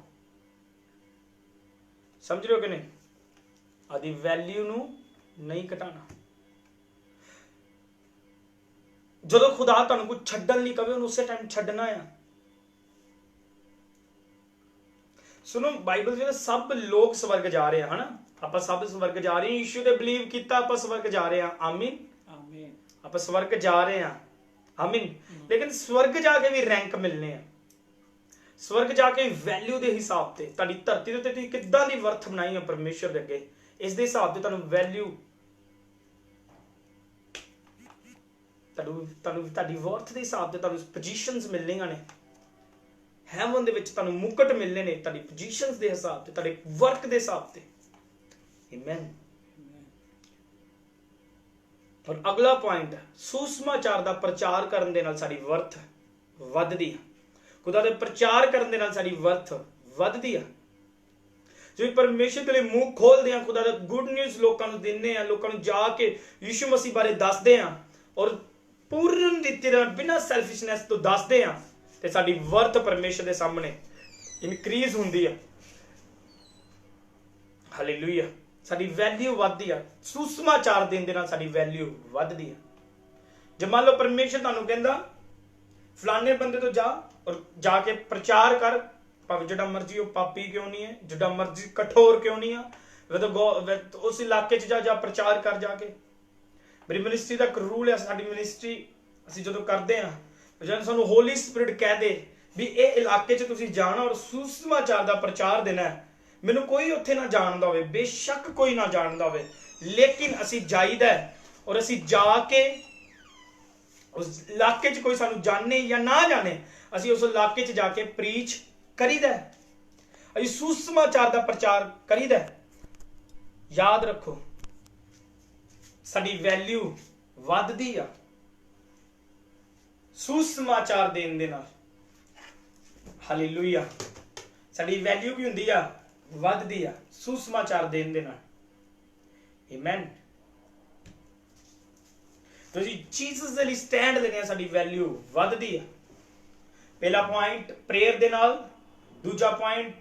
समझ रहे हो कि नहीं? आदि वैल्यू नूं नहीं घटाना। ਜਦੋਂ खुदा ਤੁਹਾਨੂੰ ਕੁਝ ਛੱਡਣ ਲਈ ਕਵੇ, ਉਹਨੂੰ ਉਸੇ ਟਾਈਮ ਛੱਡਣਾ ਹੈ। ਸੁਣੋ, ਬਾਈਬਲ ਵਿੱਚ ਸਭ ਲੋਕ ਸਵਰਗ ਜਾ ਰਹੇ ਹਨ, ਆਪਾਂ ਸਭ ਸਵਰਗ ਜਾ ਰਹੇ ਹਾਂ। ਯੀਸ਼ੂ ਤੇ ਬਲੀਵ ਕੀਤਾ, ਆਪਾਂ ਸਵਰਗ ਜਾ ਰਹੇ ਹਾਂ। ਆਮੀਨ, ਆਮੀਨ। ਆਪਾਂ ਸਵਰਗ ਜਾ ਰਹੇ ਹਾਂ। ਆਮੀਨ। ਲੇਕਿਨ ਸਵਰਗ ਜਾ ਕੇ ਵੀ ਰੈਂਕ ਮਿਲਨੇ ਆ, ਸਵਰਗ ਜਾ ਕੇ ਵੈਲਿਊ ਦੇ ਹਿਸਾਬ ਤੇ। ਤੁਹਾਡੀ ਧਰਤੀ ਦੇ ਉੱਤੇ ਤੁਸੀਂ ਕਿੱਦਾਂ ਦੀ ਵਰਥ ਬਣਾਈ ਹੈ ਪਰਮੇਸ਼ਰ ਦੇ ਅੱਗੇ, ਇਸ ਦੇ ਹਿਸਾਬ ਤੇ ਤੁਹਾਨੂੰ ਵੈਲਿਊ, ਤੁਹਾਡੀ ਵਰਥ ਦੇ ਹਿਸਾਬ ਤੇ ਤੁਹਾਨੂੰ ਪੋਜੀਸ਼ਨਸ ਮਿਲਣੀਆਂ ਨੇ। ਹੈਵਨ ਦੇ ਵਿੱਚ ਤੁਹਾਨੂੰ ਮੁਕਟ ਮਿਲਨੇ ਨੇ, ਤੁਹਾਡੀ ਪੋਜੀਸ਼ਨਸ ਦੇ ਹਿਸਾਬ ਤੇ, ਤੁਹਾਡੇ ਵਰਕ ਦੇ ਹਿਸਾਬ ਤੇ। ਆਮੀਨ। ਔਰ ਅਗਲਾ ਪੁਆਇੰਟ, ਸੁਸਮਾਚਾਰ ਦਾ ਪ੍ਰਚਾਰ ਕਰਨ ਦੇ ਨਾਲ ਸਾਡੀ ਵਰਥ ਵੱਧਦੀ ਹੈ। खुदा दे प्रचार करने दे नाल साडी वर्थ वधदी है। जो परमेश्वर के लिए मुंह खोलते हैं, खुदा दा गुड न्यूज़ लोकां नूं दिंदे हैं, लोकां नूं जाके यीशु मसीह बारे दसदे हैं और पूर्ण रीति नाल बिना सैल्फिशनेस तो दसदे हैं, ते साडी वर्थ परमेश्वर दे सामने इनक्रीज हुंदी है। हालेलुया। साडी वैल्यू वधदी है, सुसमाचार देण दे नाल साडी वैल्यू वधदी है। जे मान लो परमेश्वर तुहानूं कहंदा फलाने बंदे तो जा और जाके प्रचार कर, भावें जिहड़ा मर्जी हो पापी क्यों नहीं है, जिहड़ा मर्जी कठोर क्यों नहीं है, उस इलाके च जा प्रचार कर जाके। मेरी मिनिस्ट्री का एक रूल है, साडी मिनिस्ट्री असीं जदों करदे हां, जदों सानूं होली स्पिरिट कह दे भी इह इलाके च तुसीं जाना और सुसमाचार दा प्रचार देना है, मैनूं कोई उत्थे ना जानदा होवे, बेशक कोई ना जानदा होवे, लेकिन असीं जाईदा और असीं जाके उस इलाके च कोई सानू जाने या ना जाने, असी उस इलाके च जाके प्रीच करीदा, असी सुसमाचार दा प्रचार करीदा। याद रखो साडी वैल्यू वधदी आ सुसमाचार देण दे नाल। हालेलुया। साडी वैल्यू की हुंदी आ वधदी आ सुसमाचार देण दे नाल। आमीन। तुसीं जीसस दे लई स्टैंड लेने आ, साडी वैल्यू वधदी आ। पहला पॉइंट प्रेयर दे नाल, दूजा पॉइंट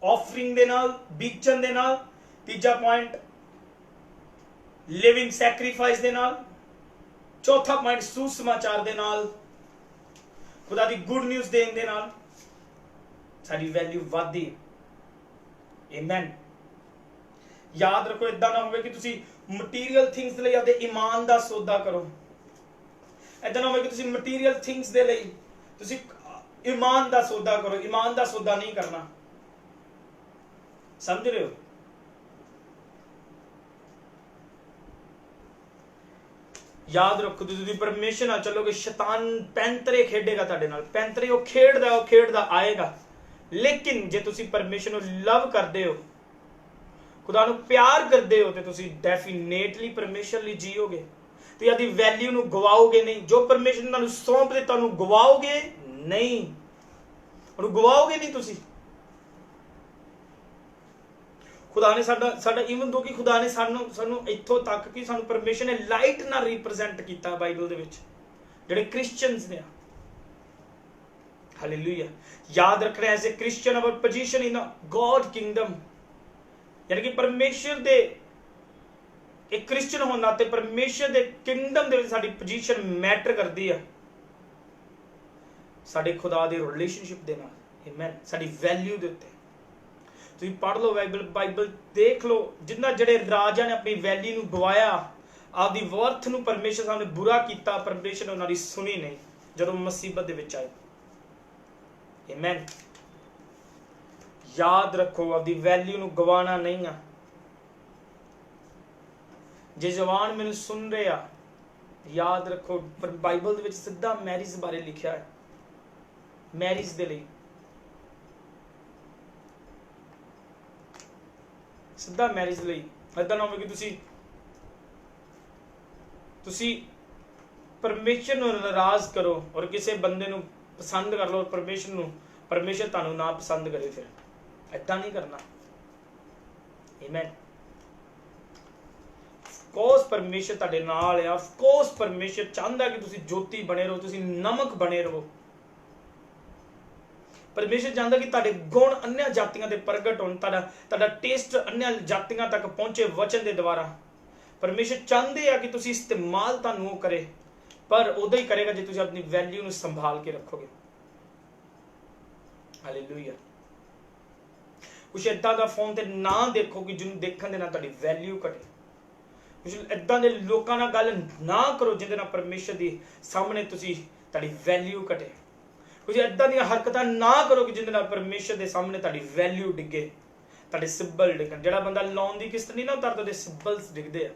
ऑफरिंग दे नाल, बीचन दे नाल, तीजा पॉइंट लिविंग सैक्रीफाइस दे नाल, चौथा पॉइंट सुसमाचार दे नाल, खुदा दी गुड न्यूज़ देण दे नाल साडी वैल्यू वधदी है। आमीन। याद रखो इदां ना होवे कि तुसी मटीरियल थिंग्स लई आपदे ईमान दा सौदा करो। इदां ना होवे कि तुसी मटीरियल थिंग्स दे लई तुसी ईमान दा सौदा करो। ईमान दा सौदा नहीं करना। समझ रहे हो? याद रखो तुसी परमेश्वर नाल चलोगे, शैतान पैंतरे खेडेगा तुहाडे नाल। पैंतरे वो खेडदा आएगा। लेकिन जे तुसी परमेश्वर नूं लव करदे हो, खुदा नूं प्यार करदे हो, ते तुसी डेफिनेटली परमेश्वर लई जीओगे ते यादी वैल्यू नूं गवाओगे नहीं। जो परमेश्वर ने तुहानूं सौंप दित्ता नूं गवाओगे नहीं, उहनूं गवाओगे नहीं तुसी। खुदा ने साडा इवन दो कि खुदा ने सानू इत्थों तक कि सानू परमेश्वर ने लाइट नाल रिप्रेजेंट किया बाइबल दे विच, जिहड़े क्रिश्चियंस ने। हालेलुया। याद रखना as a Christian our position in God kingdom, यानी कि परमेश्वर दे एक क्रिश्चियन होने नाते परमेश्वर दे किंगडम दे विच साडी पोजीशन मैटर करदी है, साडे खुदा दे रिलेशनशिप दे नाल। आमीन। साडी वैल्यू दे उत्ते तुसीं पढ़ लो बाइबल देख लो, जिन्ना जड़े राजा ने अपनी वैल्यू नूं गवाया, आपदी वर्थ नूं परमेश्वर सामने बुरा कीता, परमेश्वर ने उन्हां दी सुनी नहीं जदों मुसीबत दे विच आए। आमीन। याद रखो आपदी वैल्यू नूं गवाना नहीं आ। जे जवान मैनूं सुन रहे आ, याद रखो पर बाइबल दे विच सीधा मैरिज बारे लिखिया है। मैरिज दे लई सीधा मैरिज लई इदां ना होवे कि तुसी परमेश्वर नूं नाराज करो और किसी बंदे नूं पसंद कर लो और परमेश्वर तुहानूं ना पसंद करे, फिर इदां नहीं करना। आमीन। ऑफकोर्स परमेश्वर तुहाडे नाल है। ऑफकोर्स परमेश्वर चाहता कि तुसी ज्योति बने रहो, तुसी नमक बने रहो। परमेश्वर चाहता कि तुहाडे गुण अन्य जातियां दे प्रगट होण, तुहाडा टेस्ट अन्य जातियां तक पहुंचे वचन दे द्वारा। परमेश्वर चाहते हैं कि तुसी इस्तेमाल तुहानूं करे, पर उदों ही करेगा जे तुसी अपनी वैल्यू नूं संभाल के रखोगे। हालेलुया। कुछ इदां दा फोन ते ना देखो कि जिन्होंने देखण दे नाल तुहाडी वैल्यू घटे। कुछ इदां दे लोकां नाल गल ना करो जिहदे नाल परमेश्वर दी सामने तुसी तुहाडी वैल्यू घटे। कुछ इदां दी हरकतां ना करो कि जिहदे नाल परमेश्वर दे सामने तुहाडी वैल्यू डिगे, तुहाडे सिब्बल डिगण। जिहड़ा बंदा लोन दी किस्त नहीं ना उतारदा, उहदे सिब्बल्स डिगदे आ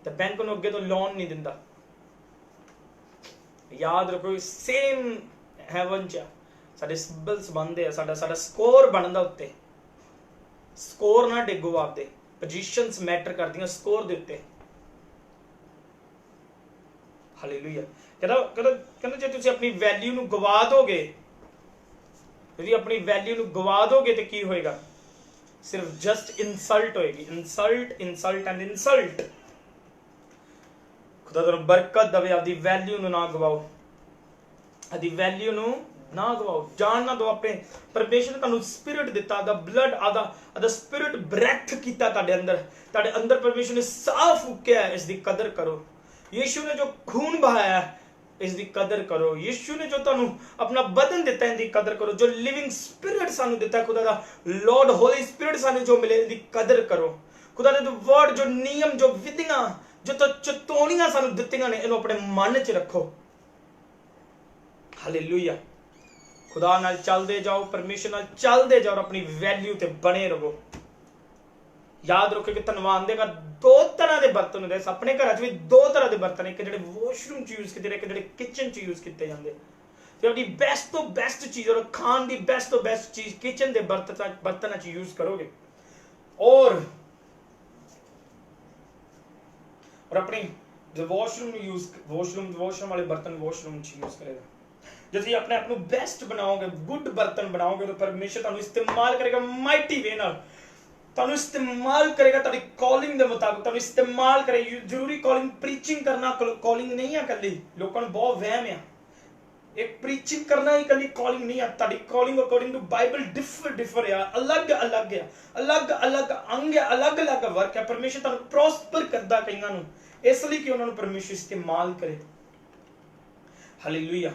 ते बैंक नूं अगे तो लोन नहीं दिंदा। याद रखो सेम हैवन च साडे सिब्बल्स बनदे आ, साडा स्कोर बनदा उत्ते। स्कोर ना डिगो, आपदे पोजीशनस मैटर करदियां स्कोर दे उत्ते। हालेलुया। कहंदा जे तुसीं अपनी वैल्यू नूं गवा दोगे, तुसीं अपनी वैल्यू नूं गवा दोगे ते की होएगा? सिर्फ जस्ट इंसल्ट होएगी। Insult insult and insult. खुदा तुहानूं बरकत देवे। आपदी वैल्यू नूं ना गवाओ, आपदी वैल्यू नूं ना गवाओ। जान ना दो अपने परमेश्वर ने तुहानूं स्पिरिट दिता, द ब्लड आदा स्पिरिट ब्रैथ कीता तुहाडे अंदर परमेश्वर ने साह फूकिया है, इसकी कदर करो। यीशु ने जो खून बहाया है, इसकी कदर करो। यीशु ने जो तुहानूं अपना बदन दिता है, इसकी कदर करो। जो लिविंग स्पिरिट सानू दिता है खुदा दा, लॉर्ड होली स्पिरिट सानू जो मिले, इसकी कदर करो। खुदा ने जो वर्ड, जो नियम, जो विधियां, जो चेतावनियां सानू दित्तियां ने, इन्हों अपने मन च रखो। हालेलुया। खुदा नाल चलदे जाओ, परमेश्वर नाल चलदे जाओ और अपनी वैल्यू ते बने रहो। याद रखो कि धनवान दे घर दो तरह के बर्तन होंदे। अपने घर च भी दो तरह के बर्तन, एक जिहड़े वॉशरूम च यूज कीते, एक जिहड़े किचन च यूज किए जाते। ते अपनी बेस्ट तो बेस्ट चीज और खान की बेस्ट तो बेस्ट चीज किचन के बर्तन च यूज करोगे। और और अपनी जो वॉशरूम वाले बर्तन वॉशरूम यूज करेगा। जो तुम अपने आप को बेस्ट बनाओगे, गुड बर्तन बनाओगे, तो परमेश्वर तुहानू इस्तेमाल करेगा माइटी वे नाल, तुहानू इस्तेमाल करेगा तुहाडी कॉलिंग दे मुताबिक, तुहानू इस्तेमाल करेगा। जरूरी कॉलिंग प्रीचिंग करना कॉलिंग नहीं है कल्ली, लोगों को बहुत वहम है एक प्रीचिंग करना ही कल्ली कॉलिंग नहीं है। तुहाडी calling according to Bible differ है, अलग अलग है, अलग अलग अंग है, अलग अलग वर्क है। परमेश्वर तुहानू प्रॉस्पर करदा कईयां नू, इसलिए कि उन्होंने परमेश्वर इस्तेमाल करे। हालेलुया।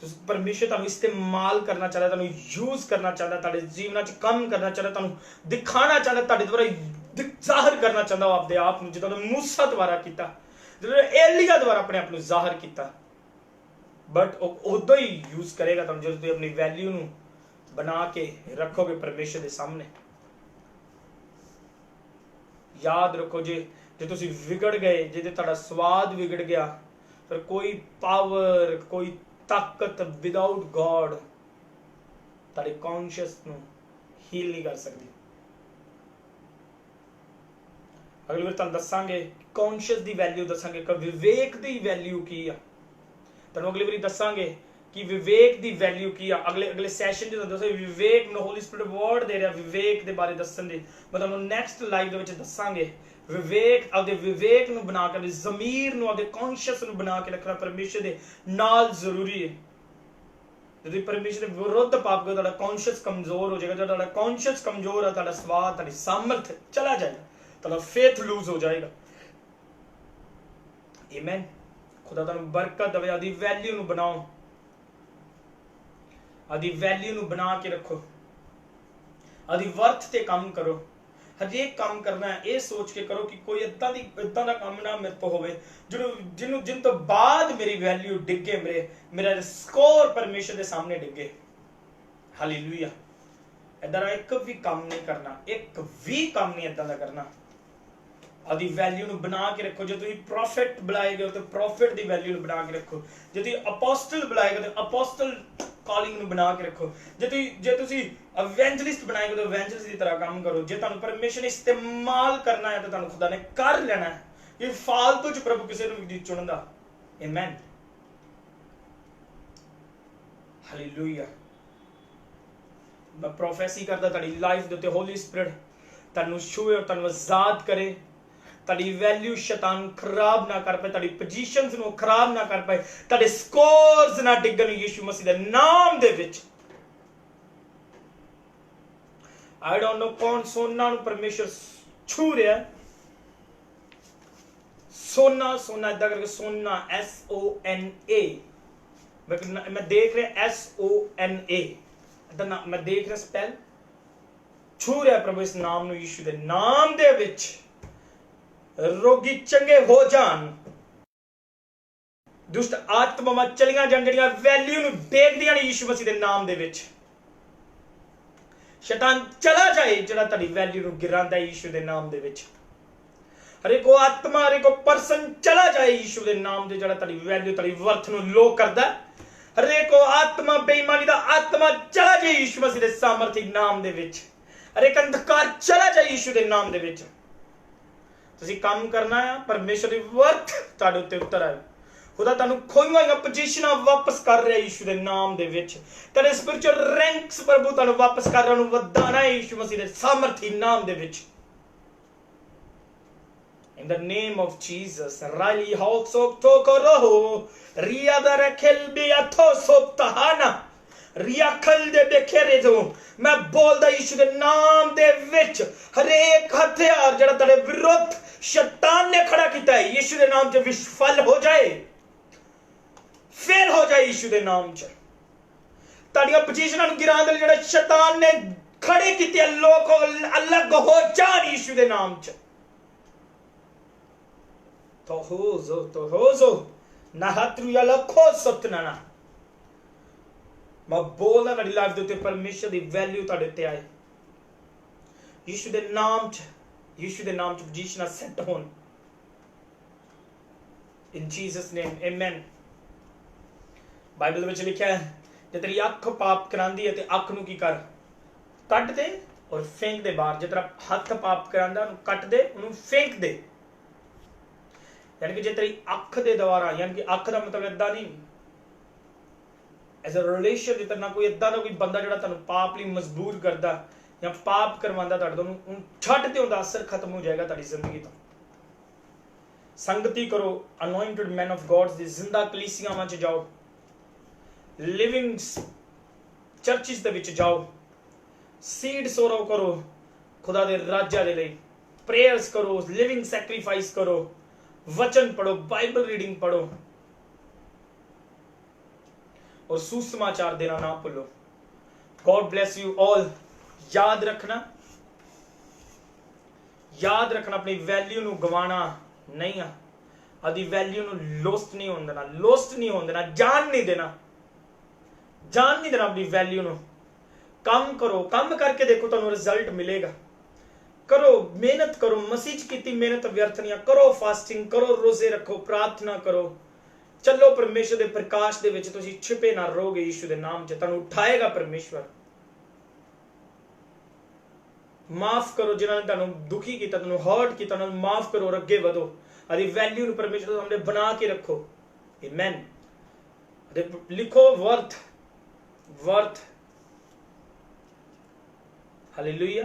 तो परमेश्वर तुहानू इस्तेमाल करना चाहता, तुहानू यूज करना चाहता, तुहाडे जीवन च काम करना चाहता, तुहानू दिखाना चाहता, तुहाडे द्वारा जाहिर करना चाहता आपदे आप नू, जिद्दां मूसा द्वारा कीता, जिद्दां एलिया द्वारा अपने आप नू जाहिर कीता। बट उदों ही यूज करेगा तुहानू जदों तुसीं अपनी वैल्यू नू बना के रखोगे परमेश्वर दे सामने। याद रखो, जे तुसीं विगड़ गए, जे तुहाडा स्वाद बिगड़ गया, फिर कोई पावर, कोई ताकत विदाउट गॉड तुहाडे कॉन्शियस नू हील नहीं कर सकती। अगली बार तुहानू दसांगे कॉन्शियस दी वैल्यू, दसांगे कि विवेक दी वैल्यू की आ। तुहानू अगली बारी दसांगे कि विवेक दी वैल्यू की आ। अगले सैशन च दसो विवेक, मैनूं होली स्पिरिट वर्ड दे रहा विवेक दे बारे दस्सण दी। मैं तुहानू नैक्सट लाइव दे विच दसांगे विवेक, आपदे विवेक नूं बना के, ज़मीर नूं, आपदे कॉन्शियस नूं बना के रखना परमेश्वर दे नाल जरूरी है। यदि परमेश्वर के विरुद्ध पाप करो, तुहाडा कॉन्शियस कमजोर हो जाएगा। जब तुहाडा कॉन्शियस कमजोर है, तुहाडा स्वाद, तुहाडी सामर्थ चला जाएगा, तुहाडा फेथ लूज हो जाएगा। आमीन। खुदा तुहानू बरकत देवे। आदी वैल्यू नूं बनाओ, आदी वैल्यू नूं बना के रखो, आदी वर्थ ते काम करो। हरेक काम करना है ये सोच के करो कि कोई इदां दा काम ना मेरे तो होवे जिन तो बाद मेरी वैल्यू डिगे, मेरा स्कोर परमेश्वर के सामने डिगे। हालेलुया। इदां दा एक भी काम नहीं करना, एक भी काम नहीं इदां दा करना। आदी वैल्यू नूं बना के रखो। जो तुसीं प्रॉफिट बुलाए गए हो तो प्रॉफिट दी वैल्यू नूं बना के रखो। जो तुसीं अपोस्टल बुलाए गए तो अपोस्टल कॉलिंग नूं बना के रखो। जे तुसीं एवेंजलिस्ट बनाए गए तो एवेंजलिस्ट की तरह काम करो। जे तुहानू परमेश्वर ने इस्तेमाल करना है तो तुहानू खुदा ने कर लेना है। ये फालतू च प्रभु किसी नूं नहीं चुनदा। आमीन। हालेलुया। मैं प्रोफेसी करदा तुहाडी लाइफ दे उत्ते होली स्पिरिट तुहानू छूए और तुहानू आजाद करे। तुहाडी वैल्यू शैतान खराब ना कर पाए, तुहाडी पोजीशनस नूं खराब ना कर पाए, तुहाडे स्कोर्स ना डिगन यीशु मसीह दे नाम दे विच। आई डोंट नो कौन सोना नूं परमेश्वर छू रहा है। सोना सोना इदा करके सोना SONA, मैं देख रहा SONA, मैं देख रहा स्पेल छू रहा प्रभु इस नाम नूं, यीशु दे नाम दे विच रोगी चंगे हो जान, दुष्ट आत्मावां चलियां जान जड़ियां वैल्यू नूं देखदियां ने यीशु मसीह दे नाम दे विच। शैतान चला जाए जड़ा तुहाडी वैल्यू नूं गिरांदा है यीशु दे नाम दे विच। हर एक आत्मा, हर एक पर्सन चला जाए यीशु दे नाम दे जड़ा तुहाडी वैल्यू, तुहाडी वर्थ नूं लो करदा। हर एक आत्मा, बेईमानी दा आत्मा चला जाए यीशु मसीह दे सामर्थी नाम दे विच। हर एक अंधकार चला जाए यीशु दे नाम दे विच। तुसीं काम करना है, परमेश्वर दी वर्थ तुहाडे उत्ते उतर आए। खुदा तुहानू खोईयां होईयां पोजीशनां वापस कर रहा है यीशु दे नाम दे विच। तेरे स्पिरिचुअल रैंक्स प्रभु तुहानू वापस कर रहा, वधाना है यीशु मसीह दे सामर्थी नाम दे विच। In the name of Jesus, Rali Hawksok Tokoroho, Riada Rakelbia Tosop Tahana, Riakal de Bekerezo, मैं बोलदा यीशु के नाम दे विच हर एक हथियार जड़ा तेरे विरुद्ध शैतान ने खड़ा किया है यीशु के नाम से विफल हो जाए, फेल हो जाए यीशु के नाम से। ताड़ियां पोजीशनां नूं गिराण दे जेड़ा शैतान ने खड़े कीते लोग अलग हो जाण यीशु के नाम से। Tohozo, Nahatruya Lako Sotnana. मैं बोलना तेरी लाइफ दे उत्ते परमेश्वर दी वैल्यू तुहाडे उत्ते आए। यीशु दे नाम च पोजीशनां सेट होन। In Jesus name, amen. Bible में लिखा है जे तेरी अख पाप करांदी है ते अख नूं की कर, कट दे और फेंक दे बाहर। जे तेरा हथ पाप करांदा उन्हें कट दे, उन्हें फेंक दे। यानी कि जे तेरी अख के द्वारा, यानी कि अख का मतलब इदा नहीं एज अ रिलेशन तेरे नाल कोई इदा का कोई बंदा जिहड़ा तुहानूं पाप लई मजबूर करदा या पाप करवांदा तुहाडे तों, उहनूं छड्ड ते उहदा असर खत्म हो जाएगा तुहाडी जिंदगी तो। संगति करो अनॉइंटेड मैन ऑफ गॉड्स दी जिंदा कलीसियावां च जाओ, लिविंग चर्चिस दे विच जाओ, सीड सोरो करो खुदा दे राज्य दे लई, प्रेयर्स करो, लिविंग सैक्रीफाइस करो, वचन पढ़ो, बाइबल रीडिंग पढ़ो और सुसमाचार देना ना भूलो। God bless you all. याद रखना अपनी वैल्यू नूं गवाना नहीं आ, आदि वैल्यू नूं लोस्ट नहीं होने देना, जान नहीं देना अपनी वैल्यू नूं। काम करो, काम करके देखो तुहानूं रिजल्ट मिलेगा। करो, मेहनत करो, मसीह च कीती मेहनत व्यर्थ नहीं। करो फास्टिंग करो, रोजे रखो, प्रार्थना करो, चलो परमेश्वर के प्रकाश दे विच तुसीं छिपे ना रहोगे। यीशु दे नाम च तुहानूं उठाएगा परमेश्वर। माफ करो जिन्होंने ने तुहानूं दुखी किया, तुहानूं हर्ट किया, तुहानूं माफ करो और अगे वधो। आदि वैल्यू नूं परमेश्वर दे सामने बना के रखो। आमीन। लिखो worth. Hallelujah.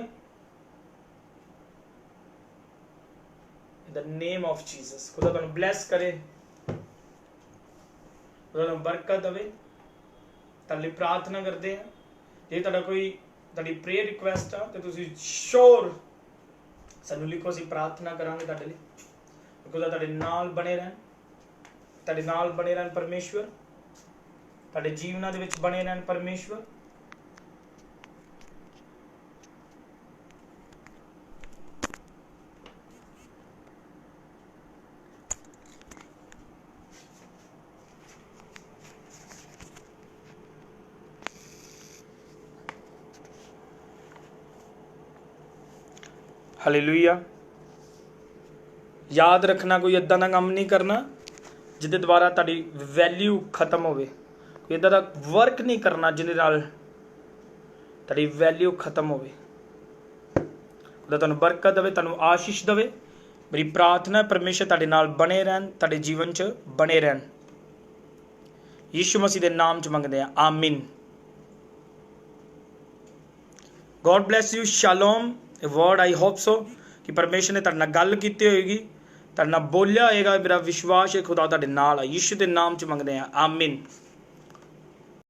In the name of Jesus. खुदा तुहानूं ब्लेस करे, खुदा तुहानूं बरकत देवे। तुहाडे लई प्रार्थना करते हैं। जे तुहाडा कोई तुहाडी प्रेयर रिक्वेस्ट आ तो तुसीं श्योर सानूं लिखो, असीं प्रार्थना करांगे तुहाडे लई। खुदा तुहाडे नाल बने रहन परमेश्वर, तुहाडे जीवनां दे विच बने रहन परमेश्वर। हालेलुया। याद रखना कोई इदा का काम नहीं करना जिहदे द्वारा तुहाडी वैल्यू खत्म होवे। कोई इदा दा वर्क नहीं करना जिहदे नाल तुहाडी वैल्यू खत्म होवे। खुदा तुहानूं बरकत देवे, तुहानूं आशीष देवे। मेरी प्रार्थना है परमेश्वर तुहाडे नाल बने रहन, तुहाडे जीवन च बने रहन। यीशु मसीह दे नाम च मंगदे हैं, आमीन। God bless you. Shalom. Word I hope so कि परमेश्वर ने तुहाडे नाल गल कीती होएगी, तुहाडे नाल बोलिया होएगा। मेरा विश्वास है खुदा तुहाडे नाल है। यीशु दे नाम च मंगदे हैं, आमीन।